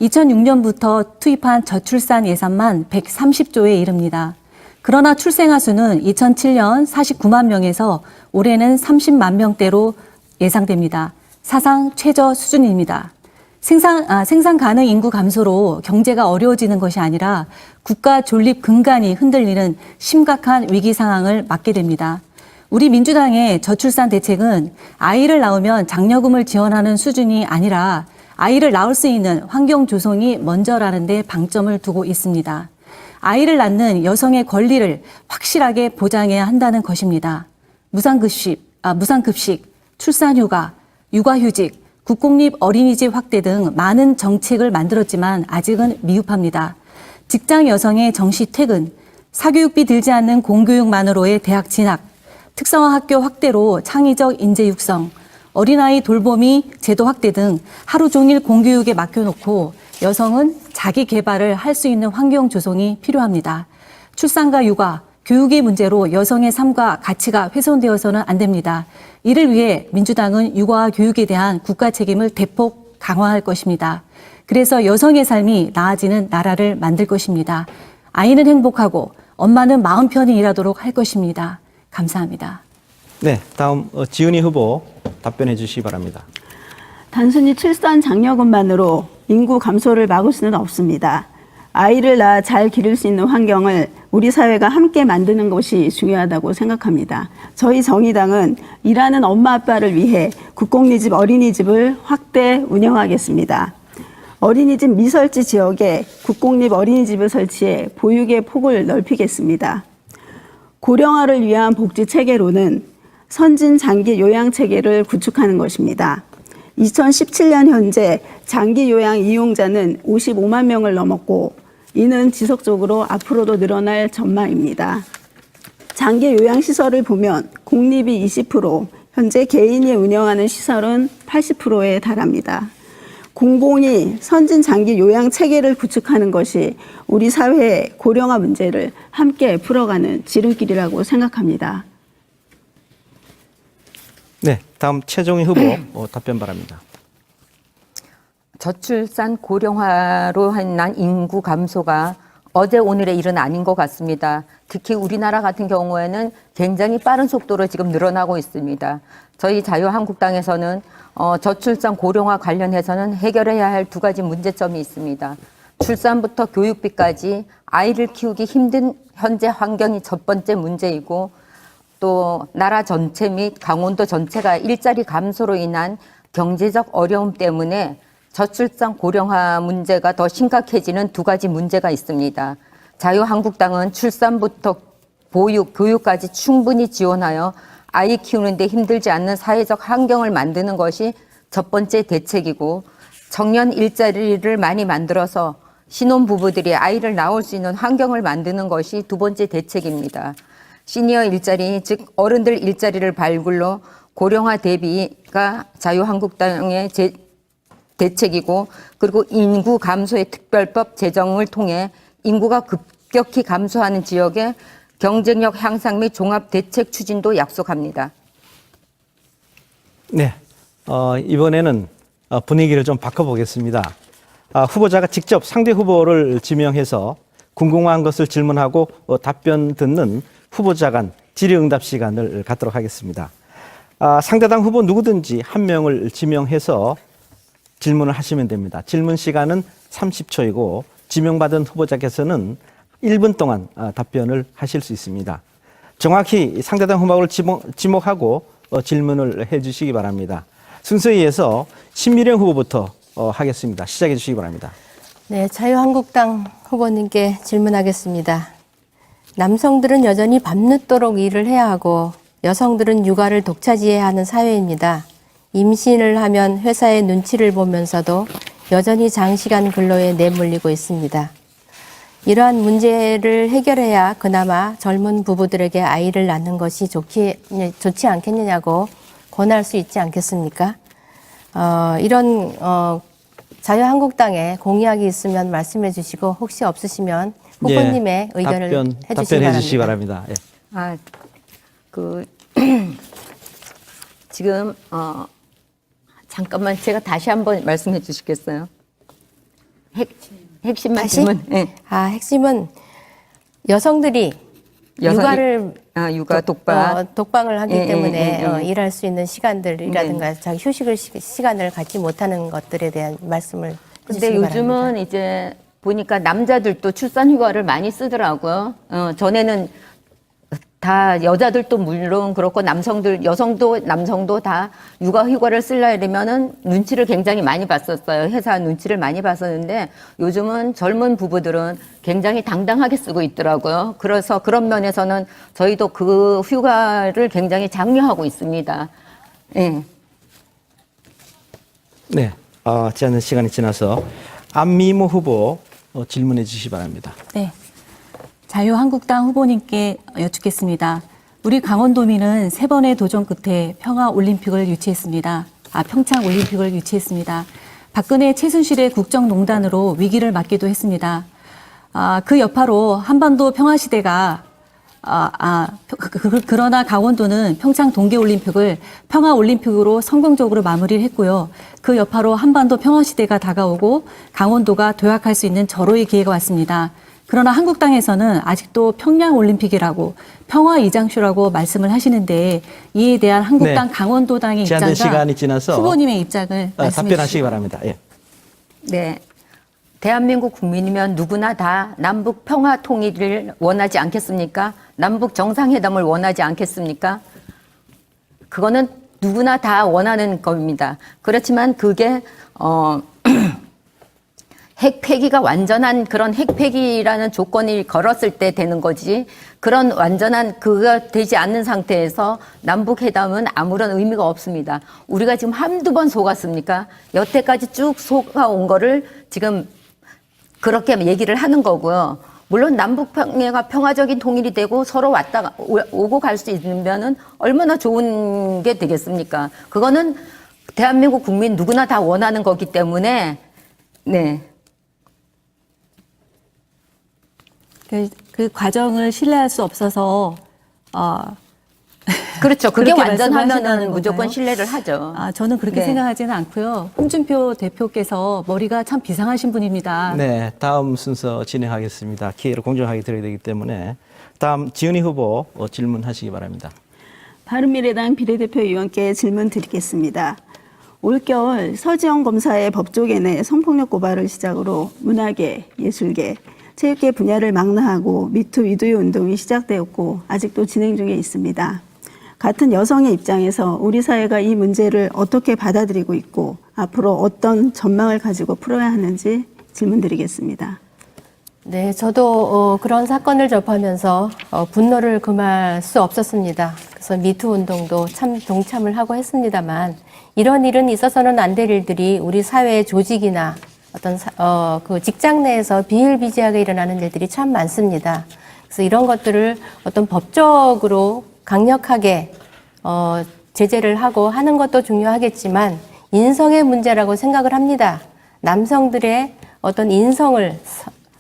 2006년부터 투입한 저출산 예산만 130조에 이릅니다. 그러나 출생아 수는 2007년 49만 명에서 올해는 30만 명대로 예상됩니다. 사상 최저 수준입니다. 생산 가능 인구 감소로 경제가 어려워지는 것이 아니라 국가 존립 근간이 흔들리는 심각한 위기 상황을 맞게 됩니다. 우리 민주당의 저출산 대책은 아이를 낳으면 장려금을 지원하는 수준이 아니라 아이를 낳을 수 있는 환경 조성이 먼저라는 데 방점을 두고 있습니다. 아이를 낳는 여성의 권리를 확실하게 보장해야 한다는 것입니다. 무상급식, 출산휴가, 육아휴직, 국공립 어린이집 확대 등 많은 정책을 만들었지만 아직은 미흡합니다. 직장 여성의 정시 퇴근, 사교육비 들지 않는 공교육만으로의 대학 진학, 특성화 학교 확대로 창의적 인재 육성, 어린아이 돌보미 제도 확대 등 하루 종일 공교육에 맡겨놓고 여성은 자기 개발을 할 수 있는 환경 조성이 필요합니다. 출산과 육아, 교육의 문제로 여성의 삶과 가치가 훼손되어서는 안 됩니다. 이를 위해 민주당은 육아와 교육에 대한 국가 책임을 대폭 강화할 것입니다. 그래서 여성의 삶이 나아지는 나라를 만들 것입니다. 아이는 행복하고 엄마는 마음 편히 일하도록 할 것입니다. 감사합니다. 네, 다음 지은희 후보 답변해 주시기 바랍니다. 단순히 출산 장려금만으로 인구 감소를 막을 수는 없습니다. 아이를 낳아 잘 기를 수 있는 환경을 우리 사회가 함께 만드는 것이 중요하다고 생각합니다. 저희 정의당은 일하는 엄마 아빠를 위해 국공립 어린이집을 확대 운영하겠습니다. 어린이집 미설지 지역에 국공립 어린이집을 설치해 보육의 폭을 넓히겠습니다. 고령화를 위한 복지 체계로는 선진 장기 요양 체계를 구축하는 것입니다. 2017년 현재 장기 요양 이용자는 55만 명을 넘었고 이는 지속적으로 앞으로도 늘어날 전망입니다. 장기 요양 시설을 보면 공립이 20%, 현재 개인이 운영하는 시설은 80%에 달합니다. 공공이 선진 장기 요양 체계를 구축하는 것이 우리 사회의 고령화 문제를 함께 풀어가는 지름길이라고 생각합니다. 네, 다음 최종희 후보 답변 바랍니다. 저출산 고령화로 인한 인구 감소가 어제 오늘의 일은 아닌 것 같습니다. 특히 우리나라 같은 경우에는 굉장히 빠른 속도로 지금 늘어나고 있습니다. 저희 자유한국당에서는 저출산 고령화 관련해서는 해결해야 할 2가지 문제점이 있습니다. 출산부터 교육비까지 아이를 키우기 힘든 현재 환경이 첫 번째 문제이고, 또 나라 전체 및 강원도 전체가 일자리 감소로 인한 경제적 어려움 때문에 저출산 고령화 문제가 더 심각해지는 2가지 문제가 있습니다. 자유한국당은 출산부터 보육, 교육까지 충분히 지원하여 아이 키우는데 힘들지 않는 사회적 환경을 만드는 것이 첫 번째 대책이고, 청년 일자리를 많이 만들어서 신혼부부들이 아이를 낳을 수 있는 환경을 만드는 것이 2번째 대책입니다. 시니어 일자리, 즉 어른들 일자리를 발굴로 고령화 대비가 자유한국당의 대책이고, 그리고 인구 감소의 특별법 제정을 통해 인구가 급격히 감소하는 지역에 경쟁력 향상 및 종합 대책 추진도 약속합니다. 네, 이번에는 분위기를 좀 바꿔보겠습니다. 후보자가 직접 상대 후보를 지명해서 궁금한 것을 질문하고 답변 듣는 후보자 간 질의응답 시간을 갖도록 하겠습니다. 상대당 후보 누구든지 한 명을 지명해서 질문을 하시면 됩니다. 질문 시간은 30초이고 지명받은 후보자께서는 1분 동안 답변을 하실 수 있습니다. 정확히 상대당 후보를 지목하고 질문을 해주시기 바랍니다. 순서에 의해서 신미령 후보부터 하겠습니다. 시작해 주시기 바랍니다. 네, 자유한국당 후보님께 질문하겠습니다. 남성들은 여전히 밤늦도록 일을 해야 하고 여성들은 육아를 독차지해야 하는 사회입니다. 임신을 하면 회사의 눈치를 보면서도 여전히 장시간 근로에 내몰리고 있습니다. 이러한 문제를 해결해야 그나마 젊은 부부들에게 아이를 낳는 것이 좋지 않겠느냐고 권할 수 있지 않겠습니까? 이런 자유한국당에 공약이 있으면 말씀해 주시고, 혹시 없으시면 후보님의 의견을 답변해 주시기 바랍니다. 예. 지금 잠깐만 제가 다시 한번 말씀해 주시겠어요? 핵심만 질문. 네. 핵심은 여성들이 육아를 육아 독방을 하기 때문에 일할 수 있는 시간들이라든가 자기 휴식을 시간을 갖지 못하는 것들에 대한 말씀을 근데 해주시기 요즘은 바랍니다. 이제 보니까 남자들도 출산 휴가를 많이 쓰더라고요. 전에는 다 여자들도 물론 그렇고 여성도 남성도 다 육아 휴가를 쓰려면은 눈치를 굉장히 많이 봤었어요. 회사 눈치를 많이 봤었는데 요즘은 젊은 부부들은 굉장히 당당하게 쓰고 있더라고요. 그래서 그런 면에서는 저희도 그 휴가를 굉장히 장려하고 있습니다. 네. 네, 제한 시간이 지나서 안미모 후보 질문해 주시기 바랍니다. 네. 자유한국당 후보님께 여쭙겠습니다. 우리 강원도민은 3번의 도전 끝에 평화올림픽을 유치했습니다. 평창올림픽을 유치했습니다. 박근혜 최순실의 국정농단으로 위기를 맞기도 했습니다. 그 여파로 한반도 평화시대가 그러나 강원도는 평창 동계올림픽을 평화올림픽으로 성공적으로 마무리를 했고요. 그 여파로 한반도 평화시대가 다가오고 강원도가 도약할 수 있는 절호의 기회가 왔습니다. 그러나 한국당에서는 아직도 평양올림픽이라고 평화이장쇼라고 말씀을 하시는데 이에 대한 한국당 강원도당의 입장과, 제한된 시간이 지나서 후보님의 입장을 말씀해 답변하시기 주시기 바랍니다. 예. 네. 대한민국 국민이면 누구나 다 남북 평화 통일을 원하지 않겠습니까? 남북 정상회담을 원하지 않겠습니까? 그거는 누구나 다 원하는 겁니다. 그렇지만 그게 핵 폐기가 완전한 그런 핵 폐기라는 조건이 걸었을 때 되는 거지, 그런 완전한 그가 되지 않는 상태에서 남북 회담은 아무런 의미가 없습니다. 우리가 지금 한두 번 속았습니까? 여태까지 쭉 속아온 거를 지금 그렇게 얘기를 하는 거고요. 물론 남북 평화가 평화적인 통일이 되고 서로 왔다가 오고 갈 수 있으면은 얼마나 좋은 게 되겠습니까? 그거는 대한민국 국민 누구나 다 원하는 거기 때문에, 네. 그 과정을 신뢰할 수 없어서 그렇죠. 그게 그렇게 완전하면은 말씀하신다는 무조건 건가요? 신뢰를 하죠. 저는 그렇게 네. 생각하지는 않고요. 홍준표 대표께서 머리가 참 비상하신 분입니다. 네, 다음 순서 진행하겠습니다. 기회를 공정하게 드려야 되기 때문에 다음 지은희 후보 질문하시기 바랍니다. 바른미래당 비례대표 의원께 질문 드리겠습니다. 올겨울 서지영 검사의 법조계 성폭력 고발을 시작으로 문화계, 예술계, 체육계 분야를 망라하고 미투 위도우 운동이 시작되었고 아직도 진행 중에 있습니다. 같은 여성의 입장에서 우리 사회가 이 문제를 어떻게 받아들이고 있고 앞으로 어떤 전망을 가지고 풀어야 하는지 질문드리겠습니다. 네, 저도 그런 사건을 접하면서 분노를 금할 수 없었습니다. 그래서 미투 운동도 참 동참을 하고 했습니다만 이런 일은 있어서는 안 될 일들이 우리 사회의 조직이나 어떤 그 직장 내에서 비일비재하게 일어나는 일들이 참 많습니다. 그래서 이런 것들을 어떤 법적으로 강력하게 제재를 하고 하는 것도 중요하겠지만 인성의 문제라고 생각을 합니다. 남성들의 어떤 인성을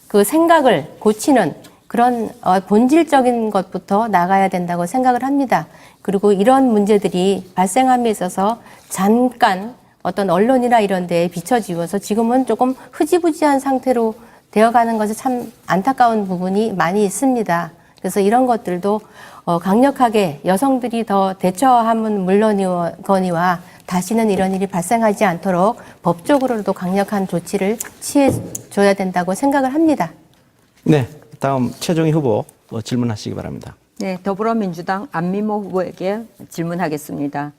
그 생각을 고치는 그런 본질적인 것부터 나가야 된다고 생각을 합니다. 그리고 이런 문제들이 발생함에 있어서 잠깐 어떤 언론이나 이런 데에 비춰지어서 지금은 조금 흐지부지한 상태로 되어가는 것이 참 안타까운 부분이 많이 있습니다. 그래서 이런 것들도 강력하게 여성들이 더 대처하면 물론이거니와 다시는 이런 일이 발생하지 않도록 법적으로도 강력한 조치를 취해줘야 된다고 생각을 합니다. 네, 다음 최종희 후보 질문하시기 바랍니다. 네, 더불어민주당 안민모 후보에게 질문하겠습니다.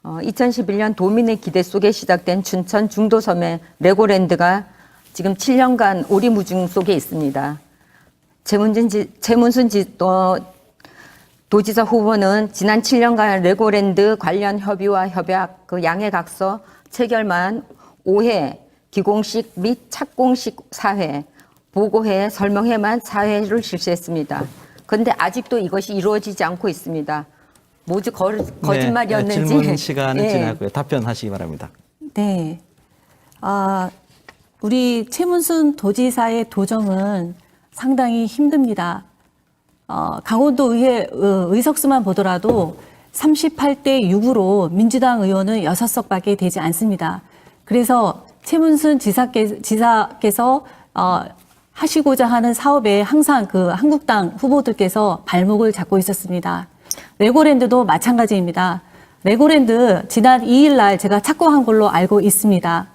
2011년 도민의 기대 속에 시작된 춘천 중도섬의 레고랜드가 지금 7년간 오리무중 속에 있습니다. 최문순 도지사 후보는 지난 7년간 레고랜드 관련 협의와 협약, 그 양해각서 체결만 5회, 기공식 및 착공식 4회, 보고회, 설명회만 4회를 실시했습니다. 그런데 아직도 이것이 이루어지지 않고 있습니다. 모두 거짓말이었는지. 네, 질문 시간은 예. 지나고요. 답변하시기 바랍니다. 네. 우리 최문순 도지사의 도정은 상당히 힘듭니다. 강원도 의회 의석수만 보더라도 38대 6으로 민주당 의원은 6석밖에 되지 않습니다. 그래서 최문순 지사께서 하시고자 하는 사업에 항상 그 한국당 후보들께서 발목을 잡고 있었습니다. 레고랜드도 마찬가지입니다. 레고랜드 지난 2일 날 제가 착공한 걸로 알고 있습니다.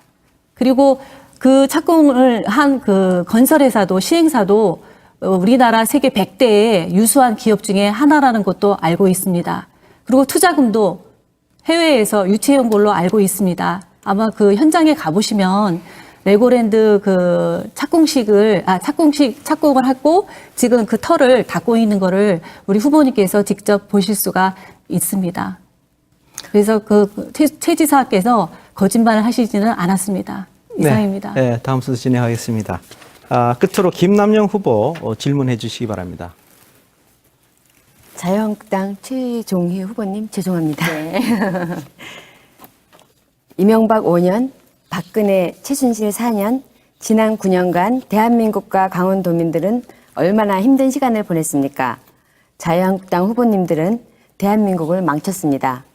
그리고 그 착공을 한 그 건설회사도 시행사도 우리나라 세계 100대의 유수한 기업 중에 하나라는 것도 알고 있습니다. 그리고 투자금도 해외에서 유치해온 걸로 알고 있습니다. 아마 그 현장에 가보시면 레고랜드 그 착공을 하고 지금 그 털을 닦고 있는 거를 우리 후보님께서 직접 보실 수가 있습니다. 그래서 그 최 지사께서 거짓말을 하시지는 않았습니다. 이상입니다. 네, 다음 순서 진행하겠습니다. 끝으로 김남영 후보 질문해 주시기 바랍니다. 자유한국당 최종희 후보님 죄송합니다. 이명박 5년, 박근혜, 최순실 4년, 지난 9년간 대한민국과 강원도민들은 얼마나 힘든 시간을 보냈습니까? 자유한국당 후보님들은 대한민국을 망쳤습니다.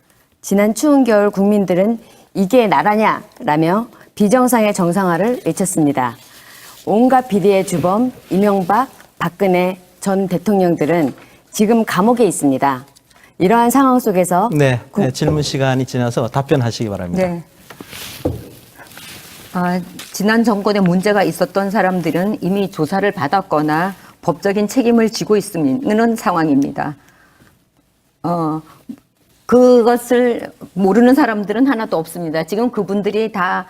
지난 추운 겨울 국민들은 이게 나라냐? 라며 비정상의 정상화를 외쳤습니다. 온갖 비리의 주범 이명박, 박근혜 전 대통령들은 지금 감옥에 있습니다. 이러한 상황 속에서 네, 질문 시간이 지나서 답변하시기 바랍니다. 네. 지난 정권에 문제가 있었던 사람들은 이미 조사를 받았거나 법적인 책임을 지고 있는 상황입니다. 그것을 모르는 사람들은 하나도 없습니다. 지금 그분들이 다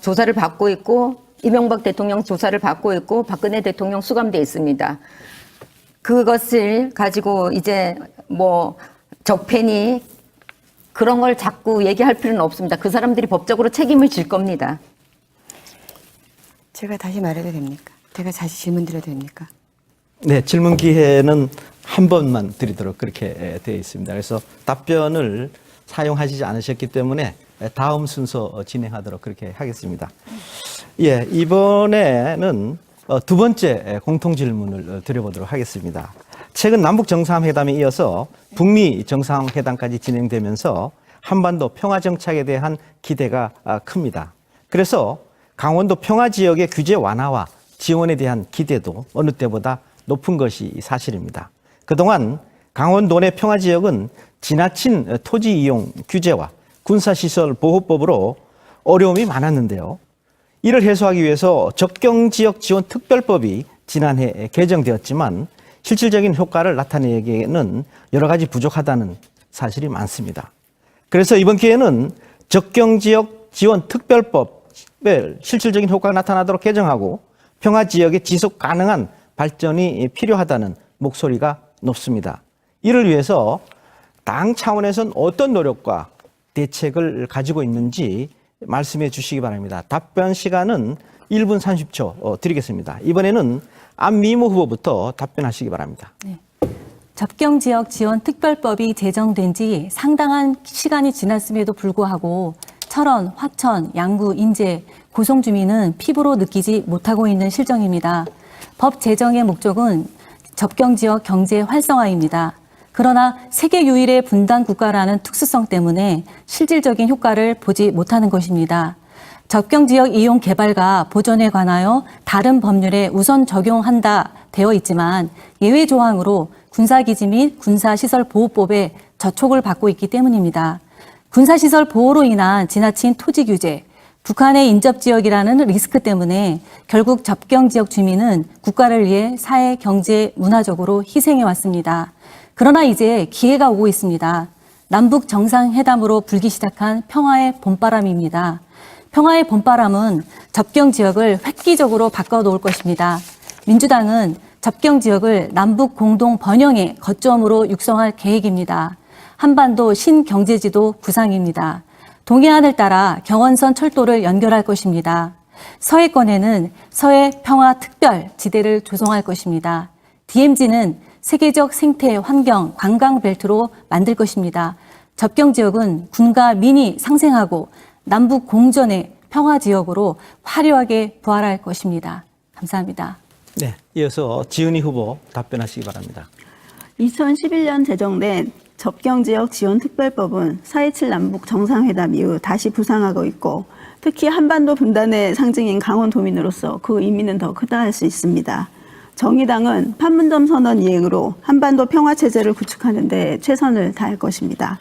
조사를 받고 있고, 이명박 대통령 조사를 받고 있고, 박근혜 대통령 수감돼 있습니다. 그것을 가지고 이제 뭐 적폐니 그런 걸 자꾸 얘기할 필요는 없습니다. 그 사람들이 법적으로 책임을 질 겁니다. 제가 다시 말해도 됩니까? 제가 다시 질문 드려도 됩니까? 네, 질문 기회는 한 번만 드리도록 그렇게 되어 있습니다. 그래서 답변을 사용하시지 않으셨기 때문에 다음 순서 진행하도록 그렇게 하겠습니다. 예, 이번에는 두 번째 공통 질문을 드려보도록 하겠습니다. 최근 남북 정상회담에 이어서 북미 정상회담까지 진행되면서 한반도 평화 정착에 대한 기대가 큽니다. 그래서 강원도 평화 지역의 규제 완화와 지원에 대한 기대도 어느 때보다 높은 것이 사실입니다. 그동안 강원도 내 평화 지역은 지나친 토지 이용 규제와 군사시설 보호법으로 어려움이 많았는데요. 이를 해소하기 위해서 적경지역 지원 특별법이 지난해 개정되었지만 실질적인 효과를 나타내기에는 여러 가지 부족하다는 사실이 많습니다. 그래서 이번 기회는 적경지역 지원 특별법의 실질적인 효과가 나타나도록 개정하고 평화지역의 지속 가능한 발전이 필요하다는 목소리가 높습니다. 이를 위해서 당 차원에서는 어떤 노력과 대책을 가지고 있는지 말씀해 주시기 바랍니다. 답변 시간은 1분 30초 드리겠습니다. 이번에는 안미모 후보부터 답변하시기 바랍니다. 네. 접경지역 지원 특별법이 제정된 지 상당한 시간이 지났음에도 불구하고 철원, 화천, 양구, 인제, 고성 주민은 피부로 느끼지 못하고 있는 실정입니다. 법 제정의 목적은 접경지역 경제 활성화입니다. 그러나 세계 유일의 분단 국가라는 특수성 때문에 실질적인 효과를 보지 못하는 것입니다. 접경지역 이용 개발과 보존에 관하여 다른 법률에 우선 적용한다 되어 있지만 예외 조항으로 군사기지 및 군사시설 보호법에 저촉을 받고 있기 때문입니다. 군사시설 보호로 인한 지나친 토지 규제, 북한의 인접지역이라는 리스크 때문에 결국 접경지역 주민은 국가를 위해 사회, 경제, 문화적으로 희생해 왔습니다. 그러나 이제 기회가 오고 있습니다. 남북 정상회담으로 불기 시작한 평화의 봄바람입니다. 평화의 봄바람은 접경 지역을 획기적으로 바꿔놓을 것입니다. 민주당은 접경 지역을 남북 공동 번영의 거점으로 육성할 계획입니다. 한반도 신경제지도 구상입니다. 동해안을 따라 경원선 철도를 연결할 것입니다. 서해권에는 서해 평화 특별 지대를 조성할 것입니다. DMZ는 세계적 생태, 환경, 관광 벨트로 만들 것입니다. 접경 지역은 군과 민이 상생하고 남북 공존의 평화 지역으로 화려하게 부활할 것입니다. 감사합니다. 네, 이어서 지은희 후보 답변하시기 바랍니다. 2011년 제정된 접경지역 지원특별법은 4.27 남북 정상회담 이후 다시 부상하고 있고 특히 한반도 분단의 상징인 강원도민으로서 그 의미는 더 크다 할 수 있습니다. 정의당은 판문점 선언 이행으로 한반도 평화체제를 구축하는 데 최선을 다할 것입니다.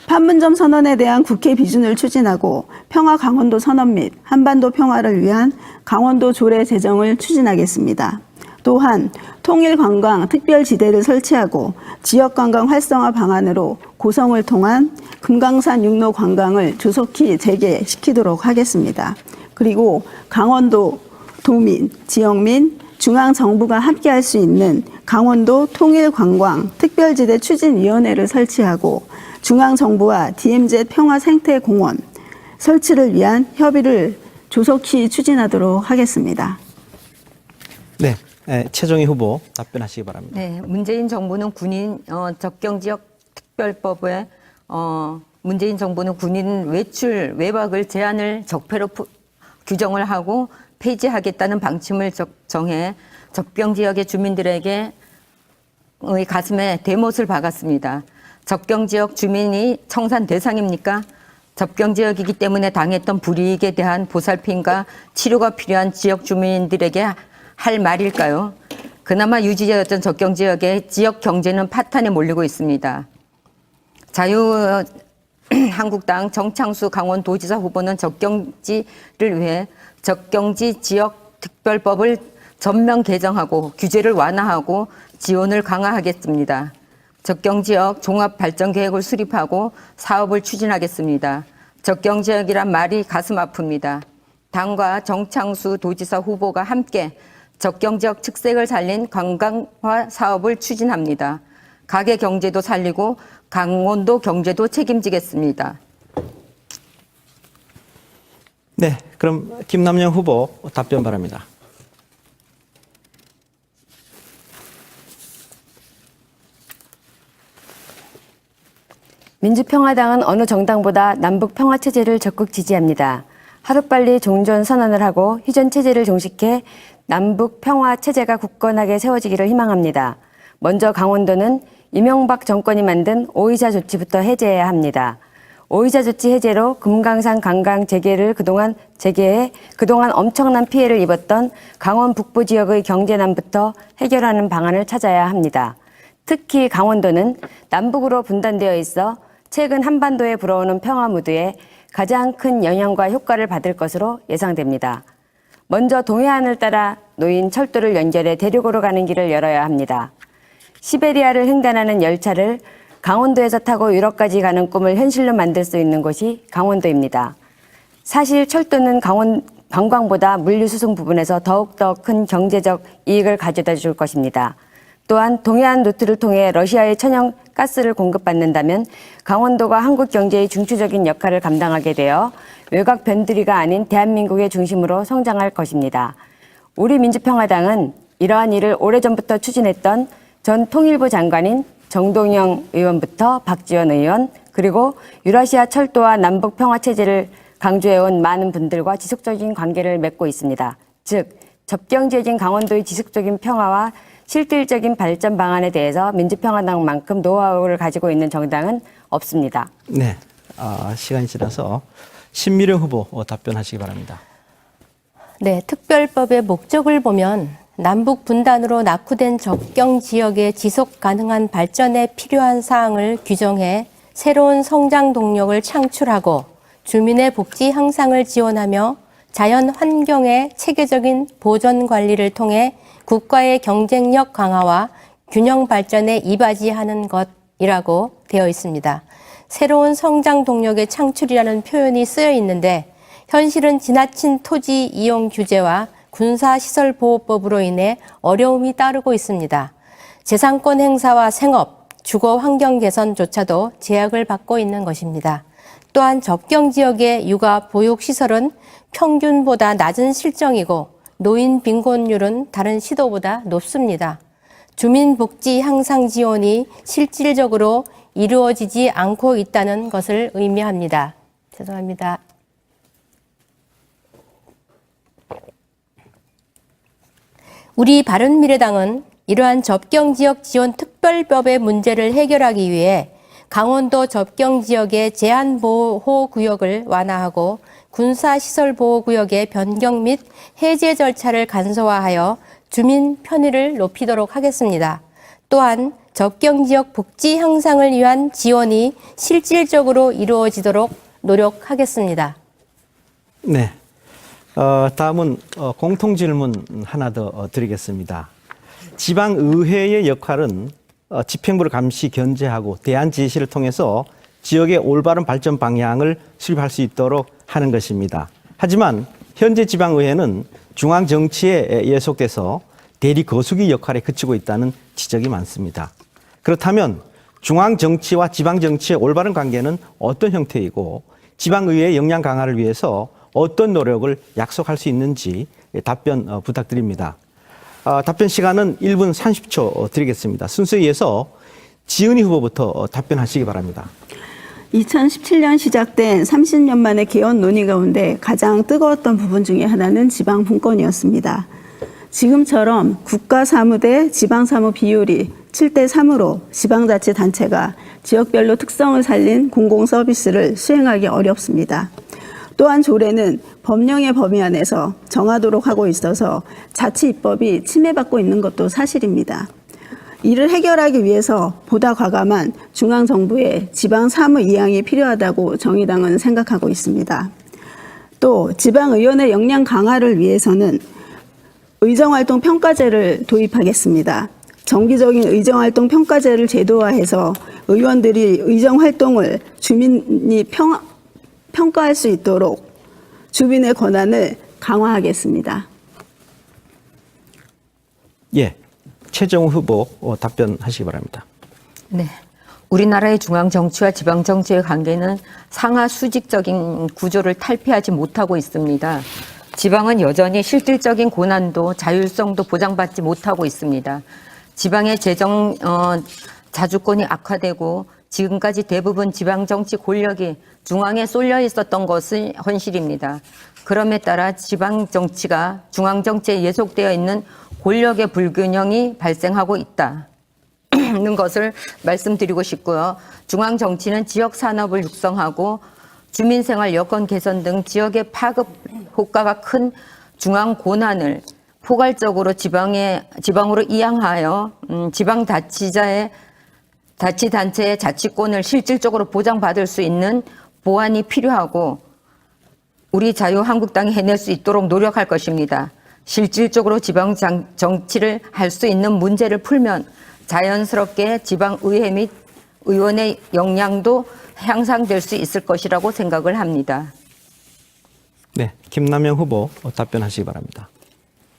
판문점 선언에 대한 국회 비준을 추진하고 평화 강원도 선언 및 한반도 평화를 위한 강원도 조례 제정을 추진하겠습니다. 또한 통일관광 특별지대를 설치하고 지역관광 활성화 방안으로 고성을 통한 금강산 육로 관광을 조속히 재개시키도록 하겠습니다. 그리고 강원도 도민, 지역민, 중앙정부가 함께할 수 있는 강원도 통일관광 특별지대 추진위원회를 설치하고 중앙정부와 DMZ 평화생태공원 설치를 위한 협의를 조속히 추진하도록 하겠습니다. 네, 최종희 후보 답변하시기 바랍니다. 네, 문재인 정부는 군인 접경지역 특별법에 문재인 정부는 군인 외출 외박을 제한을 적폐로 규정을 하고 폐지하겠다는 방침을 정해 접경지역의 주민들에게 가슴에 대못을 박았습니다. 접경지역 주민이 청산 대상입니까? 접경지역이기 때문에 당했던 불이익에 대한 보살핌과 치료가 필요한 지역 주민들에게 할 말일까요? 그나마 유지되었던 접경지역의 지역 경제는 파탄에 몰리고 있습니다. 한국당 정창수 강원도지사 후보는 적경지를 위해 적경지 지역 특별법을 전면 개정하고 규제를 완화하고 지원을 강화하겠습니다. 적경지역 종합발전계획을 수립하고 사업을 추진하겠습니다. 적경지역이란 말이 가슴 아픕니다. 당과 정창수 도지사 후보가 함께 적경지역 특색을 살린 관광화 사업을 추진합니다. 가계 경제도 살리고 강원도 경제도 책임지겠습니다. 네, 그럼 김남영 후보 답변 바랍니다. 민주평화당은 어느 정당보다 남북평화체제를 적극 지지합니다. 하루빨리 종전 선언을 하고 휴전체제를 종식해 남북평화체제가 굳건하게 세워지기를 희망합니다. 먼저 강원도는 이명박 정권이 만든 5.24 조치부터 해제해야 합니다. 5.24 조치 해제로 금강산 관광 재개해 그동안 엄청난 피해를 입었던 강원 북부 지역의 경제난부터 해결하는 방안을 찾아야 합니다. 특히 강원도는 남북으로 분단되어 있어 최근 한반도에 불어오는 평화 무드에 가장 큰 영향과 효과를 받을 것으로 예상됩니다. 먼저 동해안을 따라 놓인 철도를 연결해 대륙으로 가는 길을 열어야 합니다. 시베리아를 횡단하는 열차를 강원도에서 타고 유럽까지 가는 꿈을 현실로 만들 수 있는 곳이 강원도입니다. 사실 철도는 관광보다 물류 수송 부분에서 더욱더 큰 경제적 이익을 가져다 줄 것입니다. 또한 동해안 루트를 통해 러시아의 천연 가스를 공급받는다면 강원도가 한국 경제의 중추적인 역할을 감당하게 되어 외곽 변두리가 아닌 대한민국의 중심으로 성장할 것입니다. 우리 민주평화당은 이러한 일을 오래전부터 추진했던 전 통일부 장관인 정동영 의원부터 박지원 의원, 그리고 유라시아 철도와 남북 평화체제를 강조해온 많은 분들과 지속적인 관계를 맺고 있습니다. 즉, 접경지역인 강원도의 지속적인 평화와 실질적인 발전 방안에 대해서 민주평화당만큼 노하우를 가지고 있는 정당은 없습니다. 네, 시간이 지나서 신미령 후보 답변하시기 바랍니다. 네, 특별법의 목적을 보면 남북 분단으로 낙후된 접경 지역의 지속 가능한 발전에 필요한 사항을 규정해 새로운 성장 동력을 창출하고 주민의 복지 향상을 지원하며 자연 환경의 체계적인 보전 관리를 통해 국가의 경쟁력 강화와 균형 발전에 이바지하는 것이라고 되어 있습니다. 새로운 성장 동력의 창출이라는 표현이 쓰여 있는데 현실은 지나친 토지 이용 규제와 군사시설보호법으로 인해 어려움이 따르고 있습니다. 재산권 행사와 생업, 주거 환경 개선조차도 제약을 받고 있는 것입니다. 또한 접경 지역의 육아 보육시설은 평균보다 낮은 실정이고 노인 빈곤율은 다른 시도보다 높습니다. 주민복지 향상 지원이 실질적으로 이루어지지 않고 있다는 것을 의미합니다. 죄송합니다. 우리 바른미래당은 이러한 접경지역 지원 특별법의 문제를 해결하기 위해 강원도 접경지역의 제한보호구역을 완화하고 군사시설보호구역의 변경 및 해제 절차를 간소화하여 주민 편의를 높이도록 하겠습니다. 또한 접경지역 복지 향상을 위한 지원이 실질적으로 이루어지도록 노력하겠습니다. 네, 다음은 공통질문 하나 더 드리겠습니다. 지방의회의 역할은 집행부를 감시 견제하고 대안 제시를 통해서 지역의 올바른 발전 방향을 수립할 수 있도록 하는 것입니다. 하지만 현재 지방의회는 중앙 정치에 예속돼서 대리 거수기 역할에 그치고 있다는 지적이 많습니다. 그렇다면 중앙 정치와 지방 정치의 올바른 관계는 어떤 형태이고 지방의회의 역량 강화를 위해서 어떤 노력을 약속할 수 있는지 답변 부탁드립니다. 답변 시간은 1분 30초 드리겠습니다. 순서에 의해서 지은희 후보부터 답변하시기 바랍니다. 2017년 시작된 30년 만의 개헌 논의 가운데 가장 뜨거웠던 부분 중에 하나는 지방 분권이었습니다. 지금처럼 국가사무 대 지방사무 비율이 7대3으로 지방자치단체가 지역별로 특성을 살린 공공서비스를 수행하기 어렵습니다. 또한 조례는 법령의 범위 안에서 정하도록 하고 있어서 자치 입법이 침해받고 있는 것도 사실입니다. 이를 해결하기 위해서 보다 과감한 중앙정부의 지방사무 이양이 필요하다고 정의당은 생각하고 있습니다. 또 지방의원의 역량 강화를 위해서는 의정활동 평가제를 도입하겠습니다. 정기적인 의정활동 평가제를 제도화해서 의원들이 의정활동을 주민이 평가할 수 있도록 주민의 권한을 강화하겠습니다. 예, 최정우 후보 답변하시기 바랍니다. 네. 우리나라의 중앙 정치와 지방 정치의 관계는 상하 수직적인 구조를 탈피하지 못하고 있습니다. 지방은 여전히 실질적인 고난도, 자율성도 보장받지 못하고 있습니다. 지방의 재정 자주권이 악화되고 지금까지 대부분 지방 정치 권력이 중앙에 쏠려 있었던 것은 현실입니다. 그럼에 따라 지방 정치가 중앙 정치에 예속되어 있는 권력의 불균형이 발생하고 있다는 것을 말씀드리고 싶고요. 중앙 정치는 지역 산업을 육성하고 주민생활 여건 개선 등 지역의 파급 효과가 큰 중앙 권한을 포괄적으로 지방으로 이양하여 자치단체의 자치권을 실질적으로 보장받을 수 있는 보완이 필요하고 우리 자유한국당이 해낼 수 있도록 노력할 것입니다. 실질적으로 지방 정치를 할 수 있는 문제를 풀면 자연스럽게 지방의회 및 의원의 역량도 향상될 수 있을 것이라고 생각을 합니다. 네, 김남영 후보 답변하시기 바랍니다.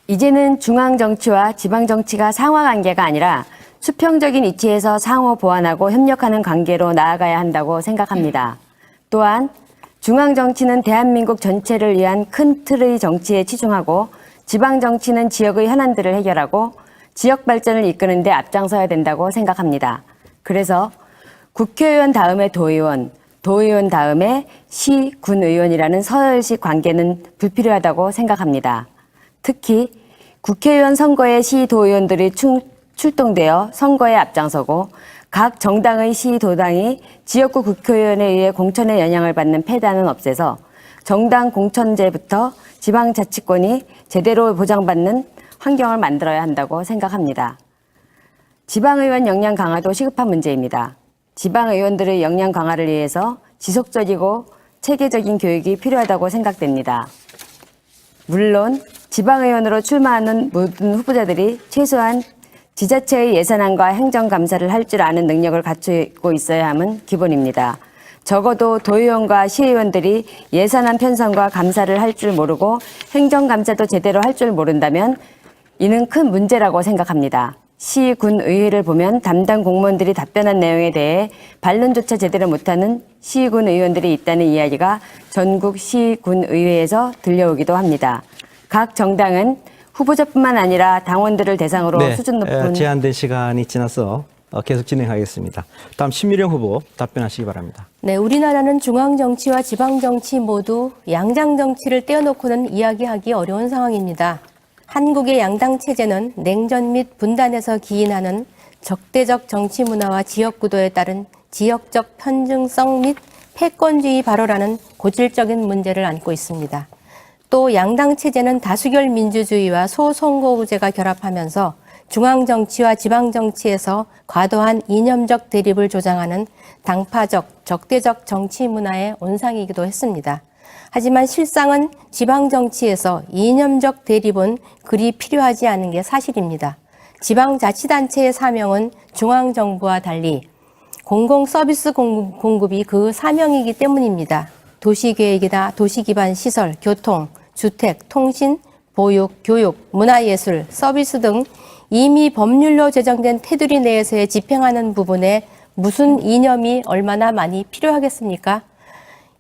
이제는 중앙 정치와 지방 정치가 상하 관계가 아니라 수평적인 위치에서 상호 보완하고 협력하는 관계로 나아가야 한다고 생각합니다. 또한 중앙 정치는 대한민국 전체를 위한 큰 틀의 정치에 치중하고 지방 정치는 지역의 현안들을 해결하고 지역 발전을 이끄는 데 앞장서야 된다고 생각합니다. 그래서 국회의원 다음에 도의원, 도의원 다음에 시, 군 의원이라는 서열식 관계는 불필요하다고 생각합니다. 특히 국회의원 선거에 시, 도의원들이 출동되어 선거에 앞장서고 각 정당의 시, 도당이 지역구 국회의원에 의해 공천의 영향을 받는 폐단은 없애서 정당 공천제부터 지방자치권이 제대로 보장받는 환경을 만들어야 한다고 생각합니다. 지방의원 역량 강화도 시급한 문제입니다. 지방의원들의 역량 강화를 위해서 지속적이고 체계적인 교육이 필요하다고 생각됩니다. 물론 지방의원으로 출마하는 모든 후보자들이 최소한 지자체의 예산안과 행정감사를 할 줄 아는 능력을 갖추고 있어야 함은 기본입니다. 적어도 도의원과 시의원들이 예산안 편성과 감사를 할 줄 모르고 행정감사도 제대로 할 줄 모른다면 이는 큰 문제라고 생각합니다. 시, 군 의회를 보면 담당 공무원들이 답변한 내용에 대해 반론조차 제대로 못하는 시, 군 의원들이 있다는 이야기가 전국 시, 군 의회에서 들려오기도 합니다. 각 정당은 후보자뿐만 아니라 당원들을 대상으로 수준 높은 제한된 시간이 지나서 계속 진행하겠습니다. 다음 신미령 후보 답변하시기 바랍니다. 네, 우리나라는 중앙정치와 지방정치 모두 양장정치를 떼어놓고는 이야기하기 어려운 상황입니다. 한국의 양당 체제는 냉전 및 분단에서 기인하는 적대적 정치 문화와 지역 구도에 따른 지역적 편중성 및 패권주의 발호라는 고질적인 문제를 안고 있습니다. 또 양당 체제는 다수결 민주주의와 소선거구제가 결합하면서 중앙정치와 지방정치에서 과도한 이념적 대립을 조장하는 당파적, 적대적 정치 문화의 온상이기도 했습니다. 하지만 실상은 지방정치에서 이념적 대립은 그리 필요하지 않은 게 사실입니다. 지방자치단체의 사명은 중앙정부와 달리 공공서비스 공급이 그 사명이기 때문입니다. 도시계획이나 도시기반 시설, 교통, 주택, 통신, 보육, 교육, 문화예술, 서비스 등 이미 법률로 제정된 테두리 내에서의 집행하는 부분에 무슨 이념이 얼마나 많이 필요하겠습니까?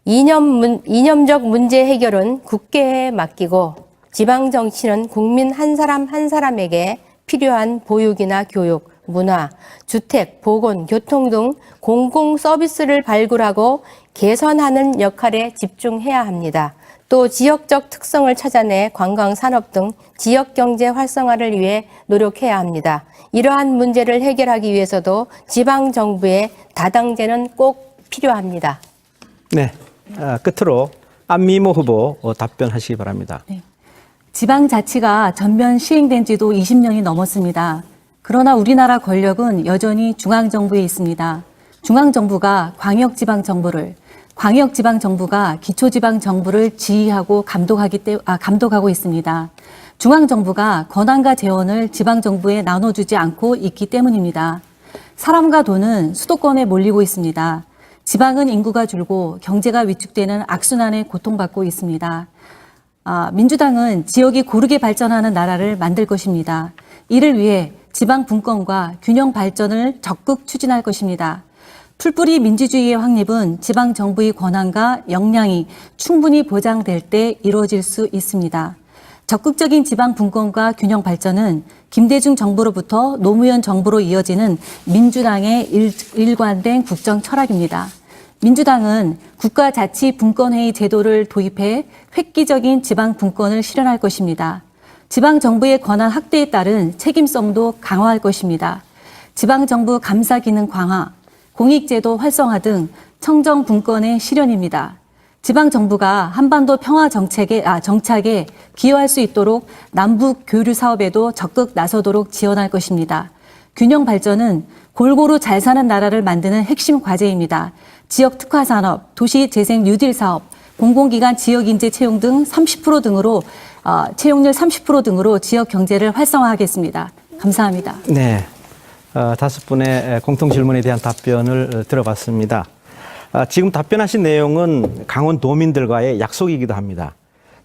이념적 문제 해결은 국회에 맡기고 지방정치는 국민 한 사람 한 사람에게 필요한 보육이나 교육, 문화, 주택, 보건, 교통 등 공공 서비스를 발굴하고 개선하는 역할에 집중해야 합니다. 또 지역적 특성을 찾아내 관광 산업 등 지역 경제 활성화를 위해 노력해야 합니다. 이러한 문제를 해결하기 위해서도 지방 정부의 다당제는 꼭 필요합니다. 네, 끝으로 안미모 후보 답변하시기 바랍니다. 네. 지방자치가 전면 시행된 지도 20년이 넘었습니다. 그러나 우리나라 권력은 여전히 중앙정부에 있습니다. 중앙정부가 광역지방정부를, 광역지방정부가 기초지방정부를 지휘하고 감독하고 있습니다. 중앙정부가 권한과 재원을 지방정부에 나눠주지 않고 있기 때문입니다. 사람과 돈은 수도권에 몰리고 있습니다. 지방은 인구가 줄고 경제가 위축되는 악순환에 고통받고 있습니다. 민주당은 지역이 고르게 발전하는 나라를 만들 것입니다. 이를 위해 지방 분권과 균형 발전을 적극 추진할 것입니다. 풀뿌리 민주주의의 확립은 지방 정부의 권한과 역량이 충분히 보장될 때 이루어질 수 있습니다. 적극적인 지방 분권과 균형 발전은 김대중 정부로부터 노무현 정부로 이어지는 민주당의 일관된 국정 철학입니다. 민주당은 국가자치분권회의 제도를 도입해 획기적인 지방 분권을 실현할 것입니다. 지방 정부의 권한 확대에 따른 책임성도 강화할 것입니다. 지방 정부 감사 기능 강화, 공익제도 활성화 등 청정 분권의 실현입니다. 지방 정부가 한반도 평화 정착에 기여할 수 있도록 남북 교류 사업에도 적극 나서도록 지원할 것입니다. 균형 발전은 골고루 잘 사는 나라를 만드는 핵심 과제입니다. 지역 특화 산업, 도시 재생 뉴딜 사업, 공공기관 지역 인재 채용 등 30% 등으로 채용률 30% 등으로 지역 경제를 활성화하겠습니다. 감사합니다. 네, 5분의 공통 질문에 대한 답변을 들어봤습니다. 지금 답변하신 내용은 강원도민들과의 약속이기도 합니다.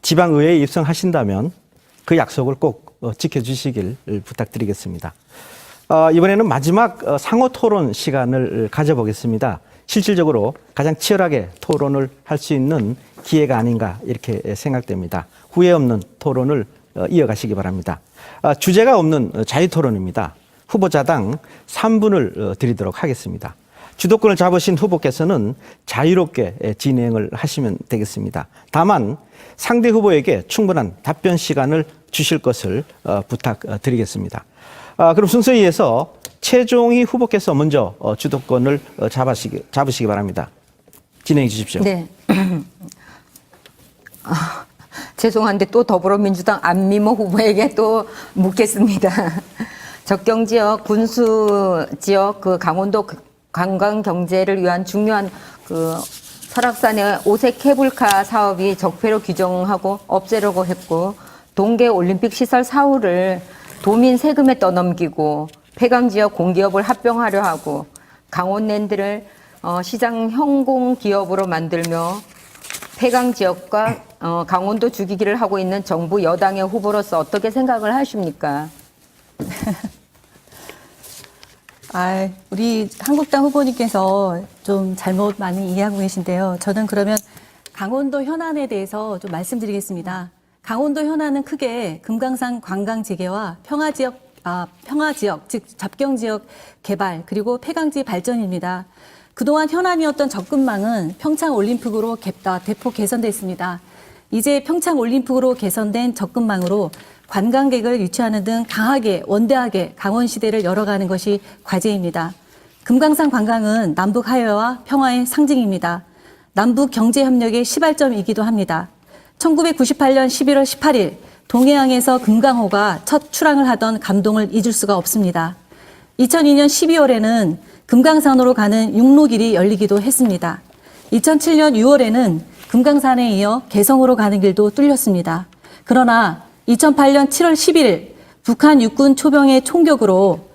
지방의회에 입성하신다면 그 약속을 꼭 지켜주시길 부탁드리겠습니다. 이번에는 마지막 상호 토론 시간을 가져보겠습니다. 실질적으로 가장 치열하게 토론을 할 수 있는 기회가 아닌가 이렇게 생각됩니다. 후회 없는 토론을 이어가시기 바랍니다. 주제가 없는 자유토론입니다. 후보자당 3분을 드리도록 하겠습니다. 주도권을 잡으신 후보께서는 자유롭게 진행을 하시면 되겠습니다. 다만 상대 후보에게 충분한 답변 시간을 주실 것을 부탁드리겠습니다. 그럼 순서에 의해서 최종희 후보께서 먼저 주도권을 잡으시기 바랍니다. 진행해 주십시오. 네. 죄송한데 또 더불어민주당 안미모 후보에게 또 묻겠습니다. 적경지역, 군수지역, 강원도 관광 경제를 위한 중요한 설악산의 오색 케이블카 사업이 적폐로 규정하고 없애려고 했고, 동계 올림픽 시설 사후를 도민 세금에 떠넘기고 폐광지역 공기업을 합병하려 하고 강원랜드를 시장 형공 기업으로 만들며 폐광지역과 강원도 죽이기를 하고 있는 정부 여당의 후보로서 어떻게 생각을 하십니까? 우리 한국당 후보님께서 좀 잘못 많이 이해하고 계신데요. 저는 그러면 강원도 현안에 대해서 좀 말씀드리겠습니다. 강원도 현안은 크게 금강산 관광재개와 평화지역, 즉 잡경지역 개발, 그리고 폐광지 발전입니다. 그동안 현안이었던 접근망은 평창올림픽으로 대폭 개선됐습니다. 이제 평창올림픽으로 개선된 접근망으로 관광객을 유치하는 등 강하게, 원대하게 강원시대를 열어가는 것이 과제입니다. 금강산 관광은 남북 화해와 평화의 상징입니다. 남북 경제협력의 시발점이기도 합니다. 1998년 11월 18일 동해항에서 금강호가 첫 출항을 하던 감동을 잊을 수가 없습니다. 2002년 12월에는 금강산으로 가는 육로길이 열리기도 했습니다. 2007년 6월에는 금강산에 이어 개성으로 가는 길도 뚫렸습니다. 그러나 2008년 7월 11일 북한 육군 초병의 총격으로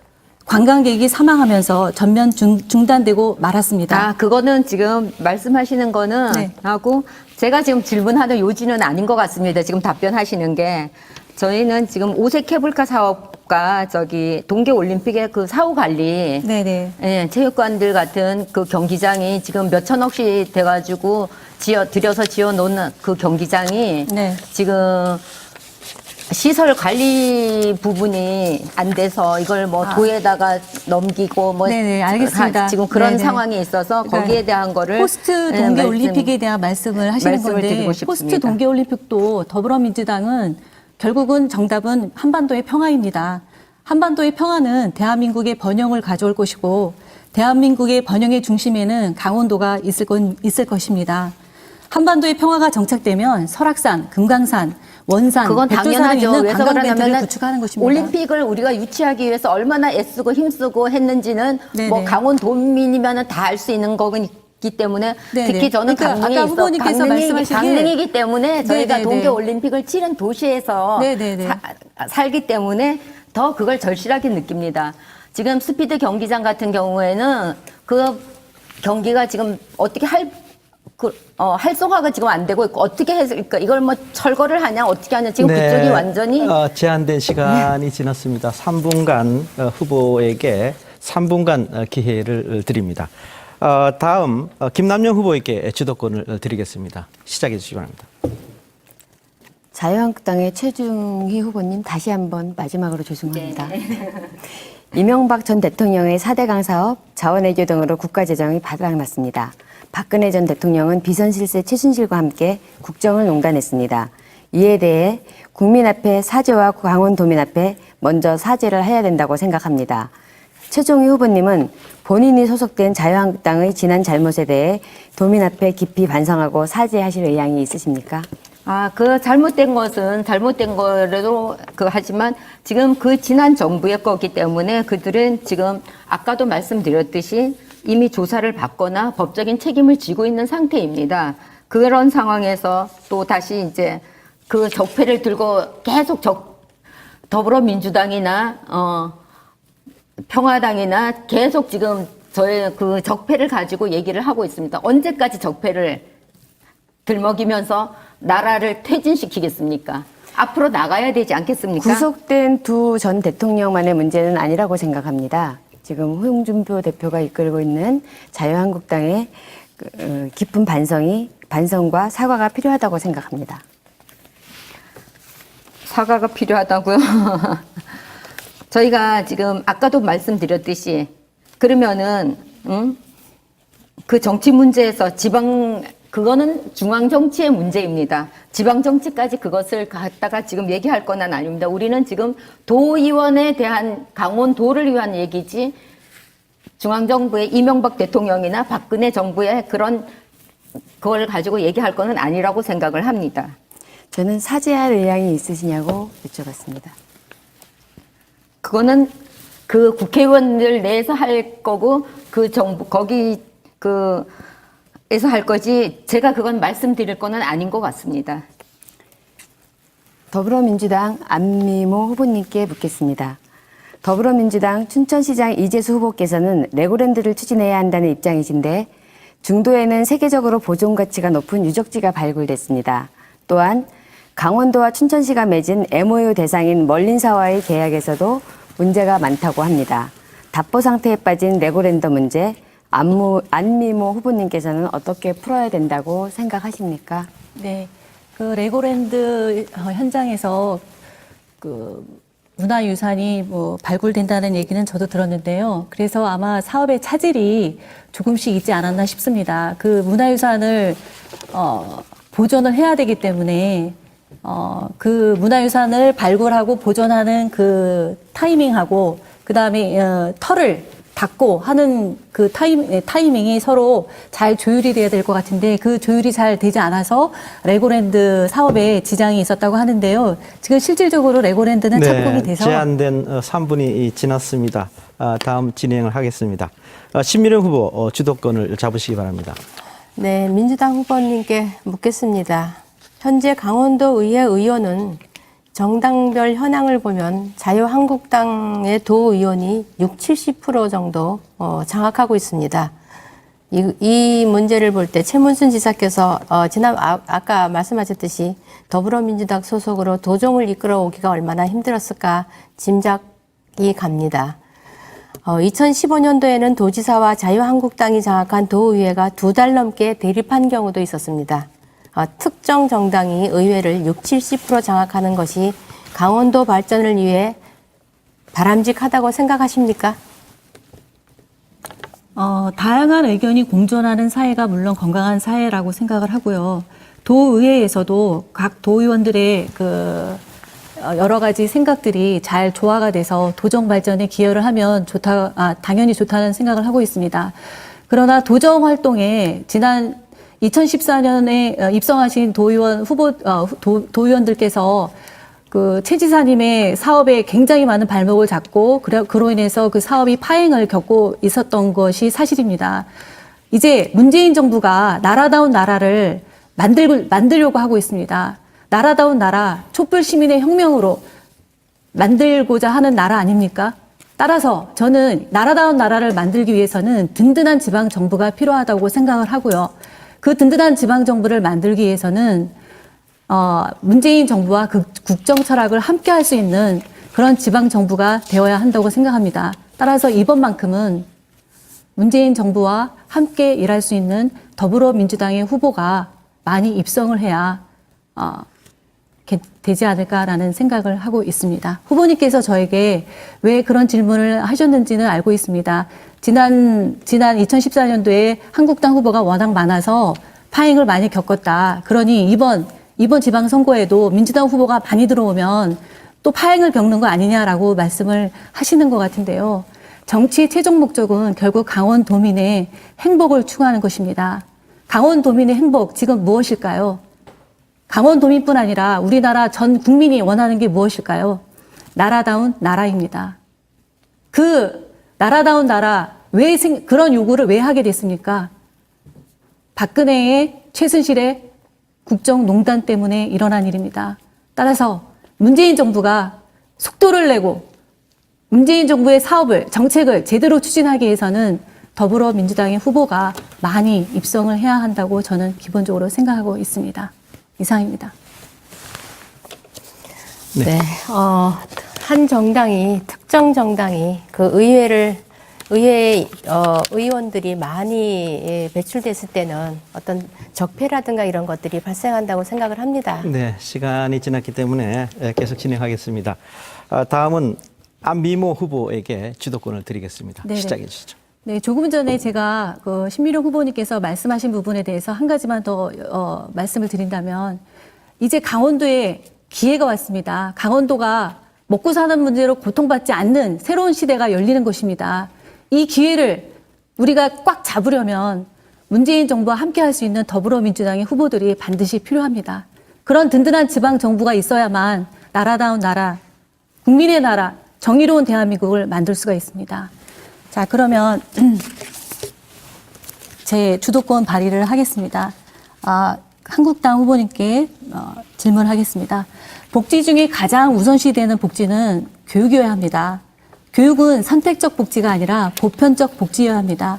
관광객이 사망하면서 전면 중단되고 말았습니다. 그거는 지금 말씀하시는 거는 네. 하고 제가 지금 질문하는 요지는 아닌 것 같습니다. 지금 답변하시는 게 저희는 지금 오색 케이블카 사업과 동계 올림픽의 사후 관리, 네네. 예, 체육관들 같은 경기장이 지금 몇 천억씩 돼가지고 들여서 지어놓는 경기장이 네. 지금 시설 관리 부분이 안 돼서 이걸 도에다가 넘기고 네네, 알겠습니다. 지금 그런 네네. 상황이 있어서 거기에 대한 거를 포스트 동계올림픽에 대한 말씀을 하시는 말씀을 건데 드리고 싶습니다. 포스트 동계올림픽도 더불어민주당은 결국은 정답은 한반도의 평화입니다. 한반도의 평화는 대한민국의 번영을 가져올 것이고 대한민국의 번영의 중심에는 강원도가 있을 것입니다. 한반도의 평화가 정착되면 설악산, 금강산, 원산, 그건 백두산에 당연하죠. 있는 왜 관광벤트를 그러냐면 구축하는 것입니다. 올림픽을 우리가 유치하기 위해서 얼마나 애쓰고 힘쓰고 했는지는 네네. 뭐 강원도민이면 다 알 수 있는 거기 때문에 네네. 특히 저는 그러니까 아까 후보님께서 말씀하시기에 강릉이기 때문에 저희가 네네네. 동계 올림픽을 치른 도시에서 네네네. 살기 때문에 더 그걸 절실하게 느낍니다. 지금 스피드 경기장 같은 경우에는 그 경기가 지금 어떻게 활성화가 지금 안 되고 있고 어떻게 했을까? 이걸 뭐 철거를 하냐 어떻게 하냐 지금 그쪽이 완전히 제한된 시간이 지났습니다. 3분간 후보에게 3분간 기회를 드립니다. 다음 김남영 후보에게 주도권을 드리겠습니다. 시작해 주시기 바랍니다. 자유한국당의 최중희 후보님 다시 한번 마지막으로 죄송합니다. 이명박 전 대통령의 4대강 사업, 자원외교 등으로 국가재정이 바닥났습니다. 박근혜 전 대통령은 비선실세 최순실과 함께 국정을 농단했습니다. 이에 대해 국민 앞에 사죄와 강원도민 앞에 먼저 사죄를 해야 된다고 생각합니다. 최종희 후보님은 본인이 소속된 자유한국당의 지난 잘못에 대해 도민 앞에 깊이 반성하고 사죄하실 의향이 있으십니까? 그 잘못된 것은 잘못된 거라도 하지만 지금 그 지난 정부의 거기 때문에 그들은 지금 아까도 말씀드렸듯이 이미 조사를 받거나 법적인 책임을 지고 있는 상태입니다. 그런 상황에서 또 다시 이제 그 적폐를 들고 계속 더불어민주당이나 평화당이나 계속 지금 저의 그 적폐를 가지고 얘기를 하고 있습니다. 언제까지 적폐를 들먹이면서 나라를 퇴진시키겠습니까? 앞으로 나가야 되지 않겠습니까? 구속된 두 전 대통령만의 문제는 아니라고 생각합니다. 지금 홍준표 대표가 이끌고 있는 자유한국당의 깊은 반성과 사과가 필요하다고 생각합니다. 사과가 필요하다고요? 저희가 지금 아까도 말씀드렸듯이 그러면은 그 정치 문제에서 그거는 중앙 정치의 문제입니다. 지방 정치까지 그것을 갖다가 지금 얘기할 건 아닙니다. 우리는 지금 도의원에 대한 강원도를 위한 얘기지 중앙정부의 이명박 대통령이나 박근혜 정부의 그걸 가지고 얘기할 거는 아니라고 생각을 합니다. 저는 사죄할 의향이 있으시냐고 여쭤봤습니다. 그거는 그 국회의원들 내에서 할 거고 그 정부 에서 할 거지 제가 그건 말씀드릴 거는 아닌 것 같습니다. 더불어민주당 안미모 후보님께 묻겠습니다. 더불어민주당 춘천시장 이재수 후보께서는 레고랜드를 추진해야 한다는 입장이신데 중도에는 세계적으로 보존 가치가 높은 유적지가 발굴됐습니다. 또한 강원도와 춘천시가 맺은 MOU 대상인 멀린사와의 계약에서도 문제가 많다고 합니다. 답보 상태에 빠진 레고랜드 문제, 안미모 후보님께서는 어떻게 풀어야 된다고 생각하십니까? 네, 그 레고랜드 현장에서 그 문화유산이 발굴된다는 얘기는 저도 들었는데요. 그래서 아마 사업의 차질이 조금씩 있지 않았나 싶습니다. 그 문화유산을 보존을 해야 되기 때문에 그 문화유산을 발굴하고 보존하는 그 타이밍하고 그 다음에 털을 닫고 하는 그 타이밍이 서로 잘 조율이 돼야 될 것 같은데 그 조율이 잘 되지 않아서 레고랜드 사업에 지장이 있었다고 하는데요. 지금 실질적으로 레고랜드는 착공이 돼서 제한된 3분이 지났습니다. 다음 진행을 하겠습니다. 신미령 후보 주도권을 잡으시기 바랍니다. 네, 민주당 후보님께 묻겠습니다. 현재 강원도 의회 의원은 정당별 현황을 보면 자유한국당의 도의원이 60-70% 정도 장악하고 있습니다. 이 문제를 볼 때 최문순 지사께서 아까 말씀하셨듯이 더불어민주당 소속으로 도정을 이끌어오기가 얼마나 힘들었을까 짐작이 갑니다. 2015년도에는 도지사와 자유한국당이 장악한 도의회가 2달 넘게 대립한 경우도 있었습니다. 특정 정당이 의회를 60-70% 장악하는 것이 강원도 발전을 위해 바람직하다고 생각하십니까? 다양한 의견이 공존하는 사회가 물론 건강한 사회라고 생각을 하고요. 도의회에서도 각 도의원들의 여러 가지 생각들이 잘 조화가 돼서 도정 발전에 기여를 하면 당연히 좋다는 생각을 하고 있습니다. 그러나 도정 활동에 지난 2014년에 입성하신 도의원 후보 도의원들께서 그 최 지사님의 사업에 굉장히 많은 발목을 잡고 그로 인해서 그 사업이 파행을 겪고 있었던 것이 사실입니다. 이제 문재인 정부가 나라다운 나라를 만들려고 하고 있습니다. 나라다운 나라, 촛불 시민의 혁명으로 만들고자 하는 나라 아닙니까? 따라서 저는 나라다운 나라를 만들기 위해서는 든든한 지방 정부가 필요하다고 생각을 하고요. 그 든든한 지방 정부를 만들기 위해서는 문재인 정부와 그 국정 철학을 함께 할 수 있는 그런 지방 정부가 되어야 한다고 생각합니다. 따라서 이번만큼은 문재인 정부와 함께 일할 수 있는 더불어민주당의 후보가 많이 입성을 해야 되지 않을까라는 생각을 하고 있습니다. 후보님께서 저에게 왜 그런 질문을 하셨는지는 알고 있습니다. 지난 2014년도에 한국당 후보가 워낙 많아서 파행을 많이 겪었다. 그러니 이번 지방선거에도 민주당 후보가 많이 들어오면 또 파행을 겪는 거 아니냐라고 말씀을 하시는 것 같은데요. 정치의 최종 목적은 결국 강원도민의 행복을 추구하는 것입니다. 강원도민의 행복, 지금 무엇일까요? 강원도민뿐 아니라 우리나라 전 국민이 원하는 게 무엇일까요? 나라다운 나라입니다. 그 나라다운 나라, 그런 요구를 왜 하게 됐습니까? 박근혜의 최순실의 국정농단 때문에 일어난 일입니다. 따라서 문재인 정부가 속도를 내고 문재인 정부의 정책을 제대로 추진하기 위해서는 더불어민주당의 후보가 많이 입성을 해야 한다고 저는 기본적으로 생각하고 있습니다. 이상입니다. 네. 한 정당이, 특정 정당이 그 의회에 의원들이 많이 배출됐을 때는 어떤 적폐라든가 이런 것들이 발생한다고 생각을 합니다. 네, 시간이 지났기 때문에 계속 진행하겠습니다. 다음은 안미모 후보에게 주도권을 드리겠습니다. 네네. 시작해 주시죠. 네, 조금 전에 제가 그 신미령 후보님께서 말씀하신 부분에 대해서 한 가지만 더 말씀을 드린다면 이제 강원도에 기회가 왔습니다. 강원도가 먹고 사는 문제로 고통받지 않는 새로운 시대가 열리는 것입니다. 이 기회를 우리가 꽉 잡으려면 문재인 정부와 함께 할 수 있는 더불어민주당의 후보들이 반드시 필요합니다. 그런 든든한 지방 정부가 있어야만 나라다운 나라, 국민의 나라, 정의로운 대한민국을 만들 수가 있습니다. 자, 그러면 제 주도권 발의를 하겠습니다. 한국당 후보님께 질문하겠습니다. 복지 중에 가장 우선시되는 복지는 교육이어야 합니다. 교육은 선택적 복지가 아니라 보편적 복지여야 합니다.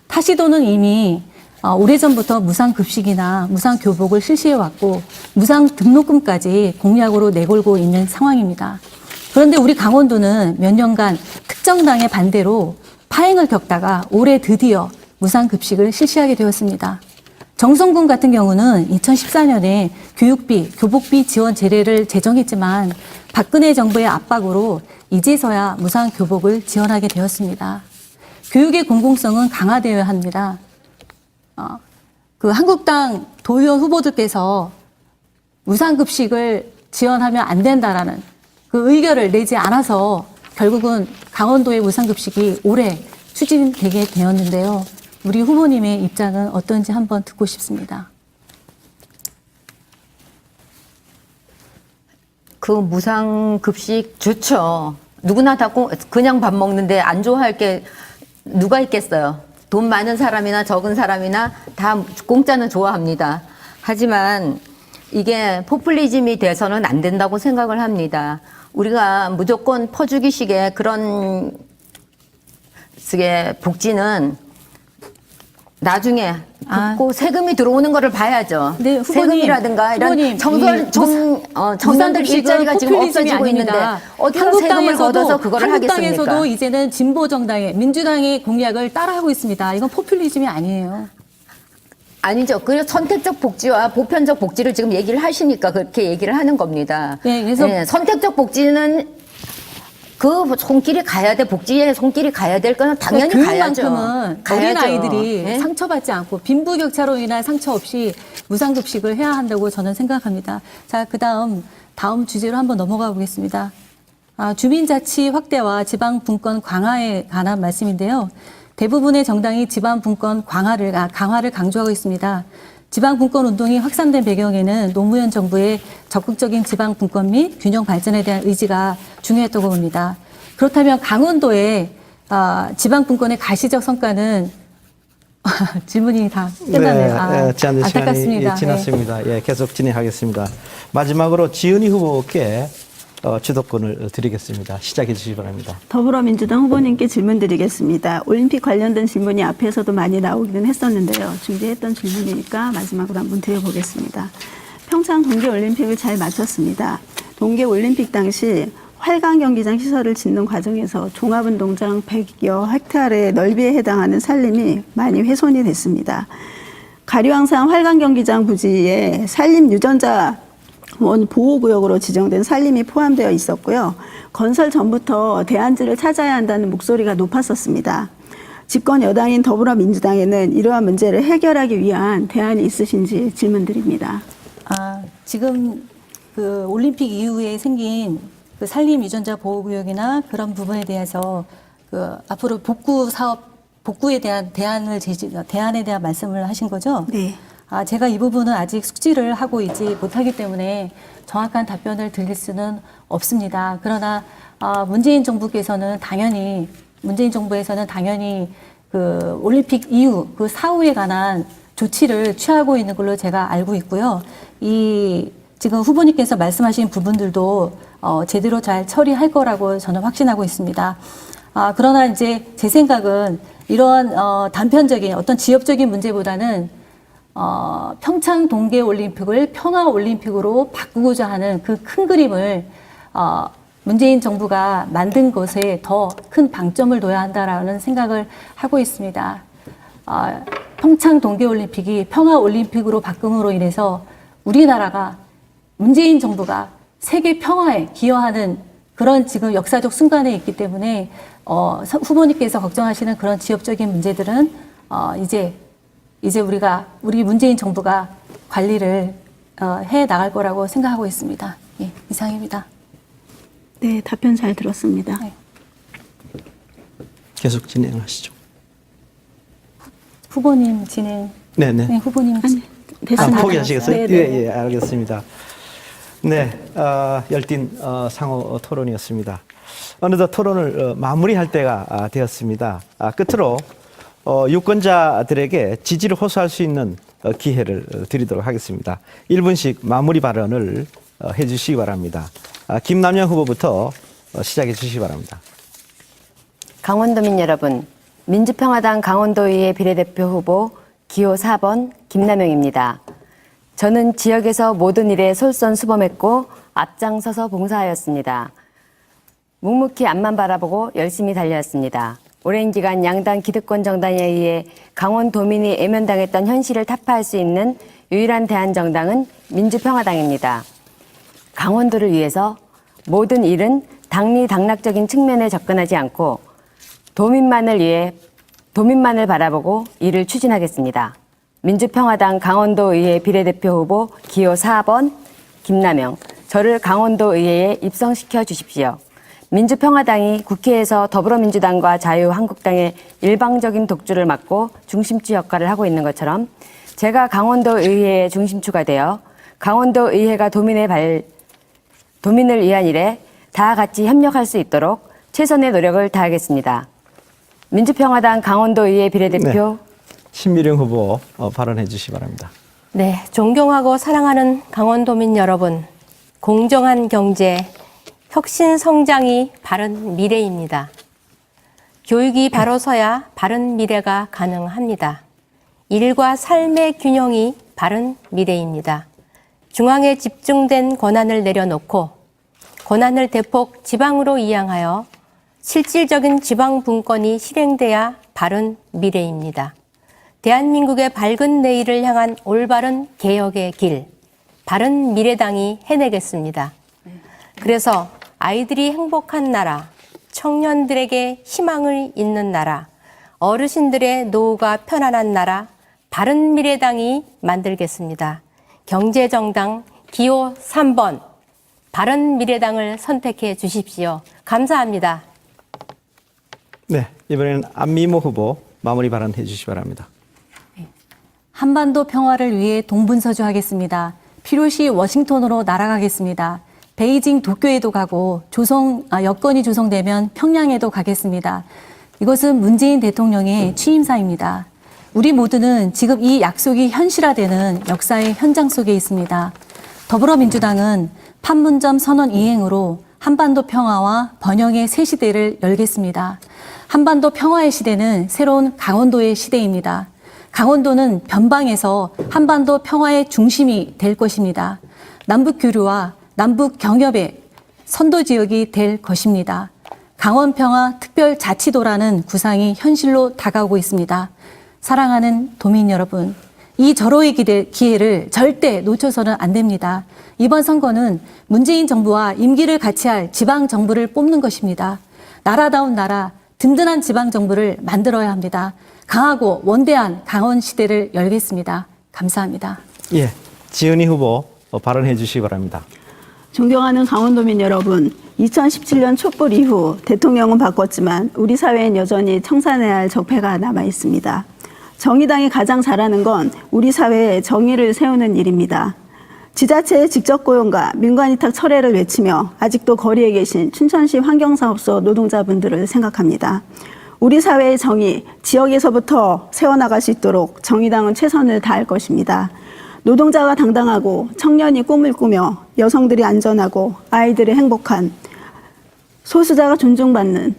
타시도는 이미 오래전부터 무상급식이나 무상교복을 실시해왔고 무상등록금까지 공약으로 내걸고 있는 상황입니다. 그런데 우리 강원도는 몇 년간 특정당의 반대로 파행을 겪다가 올해 드디어 무상급식을 실시하게 되었습니다. 정성군 같은 경우는 2014년에 교육비, 교복비 지원 제례를 제정했지만 박근혜 정부의 압박으로 이제서야 무상교복을 지원하게 되었습니다. 교육의 공공성은 강화되어야 합니다. 그 한국당 도의원 후보들께서 무상급식을 지원하면 안 된다라는 그 의결을 내지 않아서 결국은 강원도의 무상급식이 올해 추진되게 되었는데요. 우리 후보님의 입장은 어떤지 한번 듣고 싶습니다. 그 무상급식 좋죠. 누구나 다 그냥 밥 먹는데 안 좋아할 게 누가 있겠어요. 돈 많은 사람이나 적은 사람이나 다 공짜는 좋아합니다. 하지만 이게 포퓰리즘이 돼서는 안 된다고 생각을 합니다. 우리가 무조건 퍼주기식의 그런 식의 복지는 나중에 꼭 세금이 들어오는 거를 봐야죠. 네, 세금이라든가 이런 청년들 일자리가 지금 없어지고 있는데 어디서 세금을 걷어서 그거를 하겠습니까? 한국당에서도 이제는 진보 정당의 민주당의 공약을 따라하고 있습니다. 이건 포퓰리즘이 아니에요. 아니죠. 그래서 선택적 복지와 보편적 복지를 지금 얘기를 하시니까 그렇게 얘기를 하는 겁니다. 네, 그래서 선택적 복지는 그 손길이 가야 돼. 복지의 손길이 가야 될 거는 당연히 가야죠. 교육만큼은 어린 아이들이 상처받지 않고 빈부격차로 인한 상처 없이 무상급식을 해야 한다고 저는 생각합니다. 자, 다음 주제로 한번 넘어가 보겠습니다. 주민자치 확대와 지방분권 강화에 관한 말씀인데요. 대부분의 정당이 지방분권 강화를 강조하고 있습니다. 지방 분권 운동이 확산된 배경에는 노무현 정부의 적극적인 지방 분권 및 균형 발전에 대한 의지가 중요했다고 봅니다. 그렇다면 강원도의 지방 분권의 가시적 성과는 질문이 다 끝나네요. 제한 시간이 안타깝습니다. 지났습니다. 예, 계속 진행하겠습니다. 마지막으로 지은희 후보께 주도권을 드리겠습니다. 시작해 주시기 바랍니다. 더불어민주당 후보님께 질문 드리겠습니다. 올림픽 관련된 질문이 앞에서도 많이 나오기는 했었는데요. 준비했던 질문이니까 마지막으로 한번 드려보겠습니다. 평창 동계올림픽을 잘 마쳤습니다. 동계올림픽 당시 활강 경기장 시설을 짓는 과정에서 종합운동장 100여 헥타르의 넓이에 해당하는 산림이 많이 훼손이 됐습니다. 가류항상 활강 경기장 부지에 산림 유전자 원 보호구역으로 지정된 산림이 포함되어 있었고요. 건설 전부터 대안지를 찾아야 한다는 목소리가 높았었습니다. 집권 여당인 더불어민주당에는 이러한 문제를 해결하기 위한 대안이 있으신지 질문드립니다. 지금 그 올림픽 이후에 생긴 그 산림 유전자 보호구역이나 그런 부분에 대해서 그 앞으로 복구 사업, 복구에 대한 대안에 대한 말씀을 하신 거죠? 네. 제가 이 부분은 아직 숙지를 하고 있지 못하기 때문에 정확한 답변을 드릴 수는 없습니다. 그러나 문재인 정부에서는 당연히 그 올림픽 이후 그 사후에 관한 조치를 취하고 있는 걸로 제가 알고 있고요. 이 지금 후보님께서 말씀하신 부분들도 제대로 잘 처리할 거라고 저는 확신하고 있습니다. 그러나 이제 제 생각은 이러한 단편적인 어떤 지역적인 문제보다는 평창 동계올림픽을 평화올림픽으로 바꾸고자 하는 그 큰 그림을 문재인 정부가 만든 것에 더 큰 방점을 둬야 한다라는 생각을 하고 있습니다. 평창 동계올림픽이 평화올림픽으로 바꿈으로 인해서 우리나라가 문재인 정부가 세계 평화에 기여하는 그런 지금 역사적 순간에 있기 때문에 후보님께서 걱정하시는 그런 지역적인 문제들은 이제 우리 문재인 정부가 관리를 해 나갈 거라고 생각하고 있습니다. 예, 이상입니다. 네, 답변 잘 들었습니다. 네. 계속 진행하시죠. 후보님 진행. 네네. 네, 후보님. 됐습니다. 포기하시겠어요? 네, 네. 예, 알겠습니다. 네, 열띤 상호 토론이었습니다. 어느덧 토론을 마무리할 때가 되었습니다. 끝으로 유권자들에게 지지를 호소할 수 있는 기회를 드리도록 하겠습니다. 1분씩 마무리 발언을 해주시기 바랍니다. 김남영 후보부터 시작해 주시기 바랍니다. 강원도민 여러분, 민주평화당 강원도의회 비례대표 후보 기호 4번 김남영입니다. 저는 지역에서 모든 일에 솔선수범했고 앞장서서 봉사하였습니다. 묵묵히 앞만 바라보고 열심히 달려왔습니다. 오랜 기간 양당 기득권 정당에 의해 강원도민이 애면당했던 현실을 타파할 수 있는 유일한 대한정당은 민주평화당입니다. 강원도를 위해서 모든 일은 당리당락적인 측면에 접근하지 않고 도민만을 바라보고 일을 추진하겠습니다. 민주평화당 강원도의회 비례대표 후보 기호 4번 김남영, 저를 강원도의회에 입성시켜 주십시오. 민주평화당이 국회에서 더불어민주당과 자유한국당의 일방적인 독주를 막고 중심주 역할을 하고 있는 것처럼 제가 강원도의회의 중심주가 되어 강원도의회가 도민을 위한 일에 다 같이 협력할 수 있도록 최선의 노력을 다하겠습니다. 민주평화당 강원도의회 비례대표 신미령 후보 발언해 주시기 바랍니다. 네, 존경하고 사랑하는 강원도민 여러분, 공정한 경제, 혁신 성장이 바른 미래입니다. 교육이 바로 서야 바른 미래가 가능합니다. 일과 삶의 균형이 바른 미래입니다. 중앙에 집중된 권한을 내려놓고 권한을 대폭 지방으로 이양하여 실질적인 지방 분권이 실행돼야 바른 미래입니다. 대한민국의 밝은 내일을 향한 올바른 개혁의 길, 바른 미래당이 해내겠습니다. 그래서 아이들이 행복한 나라, 청년들에게 희망을 잇는 나라, 어르신들의 노후가 편안한 나라, 바른 미래당이 만들겠습니다. 경제정당 기호 3번, 바른 미래당을 선택해 주십시오. 감사합니다. 네, 이번에는 안미모 후보 마무리 발언해 주시기 바랍니다. 한반도 평화를 위해 동분서주하겠습니다. 필요시 워싱턴으로 날아가겠습니다. 베이징 도쿄에도 가고 여건이 조성되면 평양에도 가겠습니다. 이것은 문재인 대통령의 취임사입니다. 우리 모두는 지금 이 약속이 현실화되는 역사의 현장 속에 있습니다. 더불어민주당은 판문점 선언 이행으로 한반도 평화와 번영의 새 시대를 열겠습니다. 한반도 평화의 시대는 새로운 강원도의 시대입니다. 강원도는 변방에서 한반도 평화의 중심이 될 것입니다. 남북 교류와 남북 경협의 선도 지역이 될 것입니다. 강원평화 특별자치도라는 구상이 현실로 다가오고 있습니다. 사랑하는 도민 여러분, 이 절호의 기회를 절대 놓쳐서는 안 됩니다. 이번 선거는 문재인 정부와 임기를 같이 할 지방 정부를 뽑는 것입니다. 나라다운 나라, 든든한 지방 정부를 만들어야 합니다. 강하고 원대한 강원 시대를 열겠습니다. 감사합니다. 예, 지은희 후보 발언해 주시기 바랍니다. 존경하는 강원도민 여러분, 2017년 촛불 이후 대통령은 바꿨지만 우리 사회엔 여전히 청산해야 할 적폐가 남아 있습니다. 정의당이 가장 잘하는 건 우리 사회에 정의를 세우는 일입니다. 지자체의 직접 고용과 민간위탁 철회를 외치며 아직도 거리에 계신 춘천시 환경사업소 노동자분들을 생각합니다. 우리 사회의 정의, 지역에서부터 세워나갈 수 있도록 정의당은 최선을 다할 것입니다. 노동자가 당당하고 청년이 꿈을 꾸며 여성들이 안전하고 아이들이 행복한 소수자가 존중받는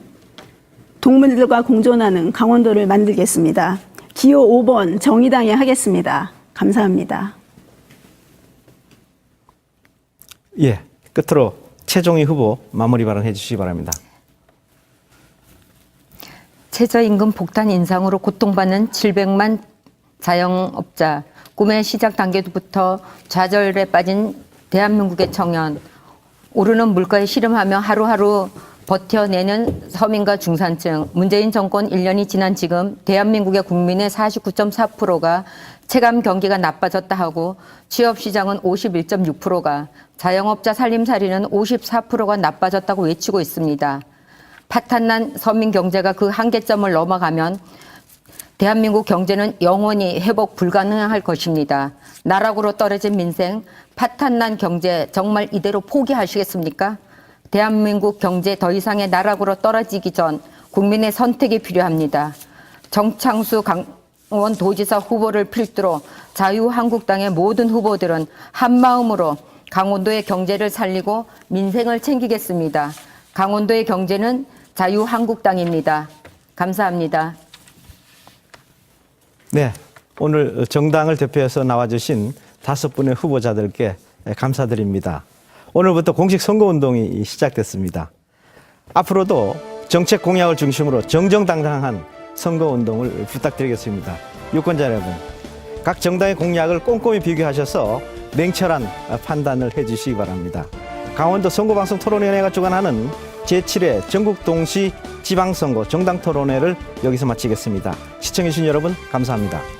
동물들과 공존하는 강원도를 만들겠습니다. 기호 5번 정의당에 하겠습니다. 감사합니다. 예, 끝으로 최종희 후보 마무리 발언해 주시기 바랍니다. 최저임금 폭탄 인상으로 고통받는 700만 자영업자, 꿈의 시작 단계부터 좌절에 빠진 대한민국의 청년, 오르는 물가에 씨름하며 하루하루 버텨내는 서민과 중산층, 문재인 정권 1년이 지난 지금 대한민국의 국민의 49.4%가 체감 경기가 나빠졌다 하고 취업시장은 51.6%가, 자영업자 살림살이는 54%가 나빠졌다고 외치고 있습니다. 파탄난 서민 경제가 그 한계점을 넘어가면 대한민국 경제는 영원히 회복 불가능할 것입니다. 나락으로 떨어진 민생, 파탄난 경제 정말 이대로 포기하시겠습니까? 대한민국 경제 더 이상의 나락으로 떨어지기 전 국민의 선택이 필요합니다. 정창수 강원도지사 후보를 필두로 자유한국당의 모든 후보들은 한마음으로 강원도의 경제를 살리고 민생을 챙기겠습니다. 강원도의 경제는 자유한국당입니다. 감사합니다. 네, 오늘 정당을 대표해서 나와주신 5분의 후보자들께 감사드립니다. 오늘부터 공식 선거운동이 시작됐습니다. 앞으로도 정책 공약을 중심으로 정정당당한 선거운동을 부탁드리겠습니다. 유권자 여러분, 각 정당의 공약을 꼼꼼히 비교하셔서 냉철한 판단을 해주시기 바랍니다. 강원도 선거방송 토론위원회가 주관하는 제7회 전국 동시 지방선거 정당 토론회를 여기서 마치겠습니다. 시청해주신 여러분 감사합니다.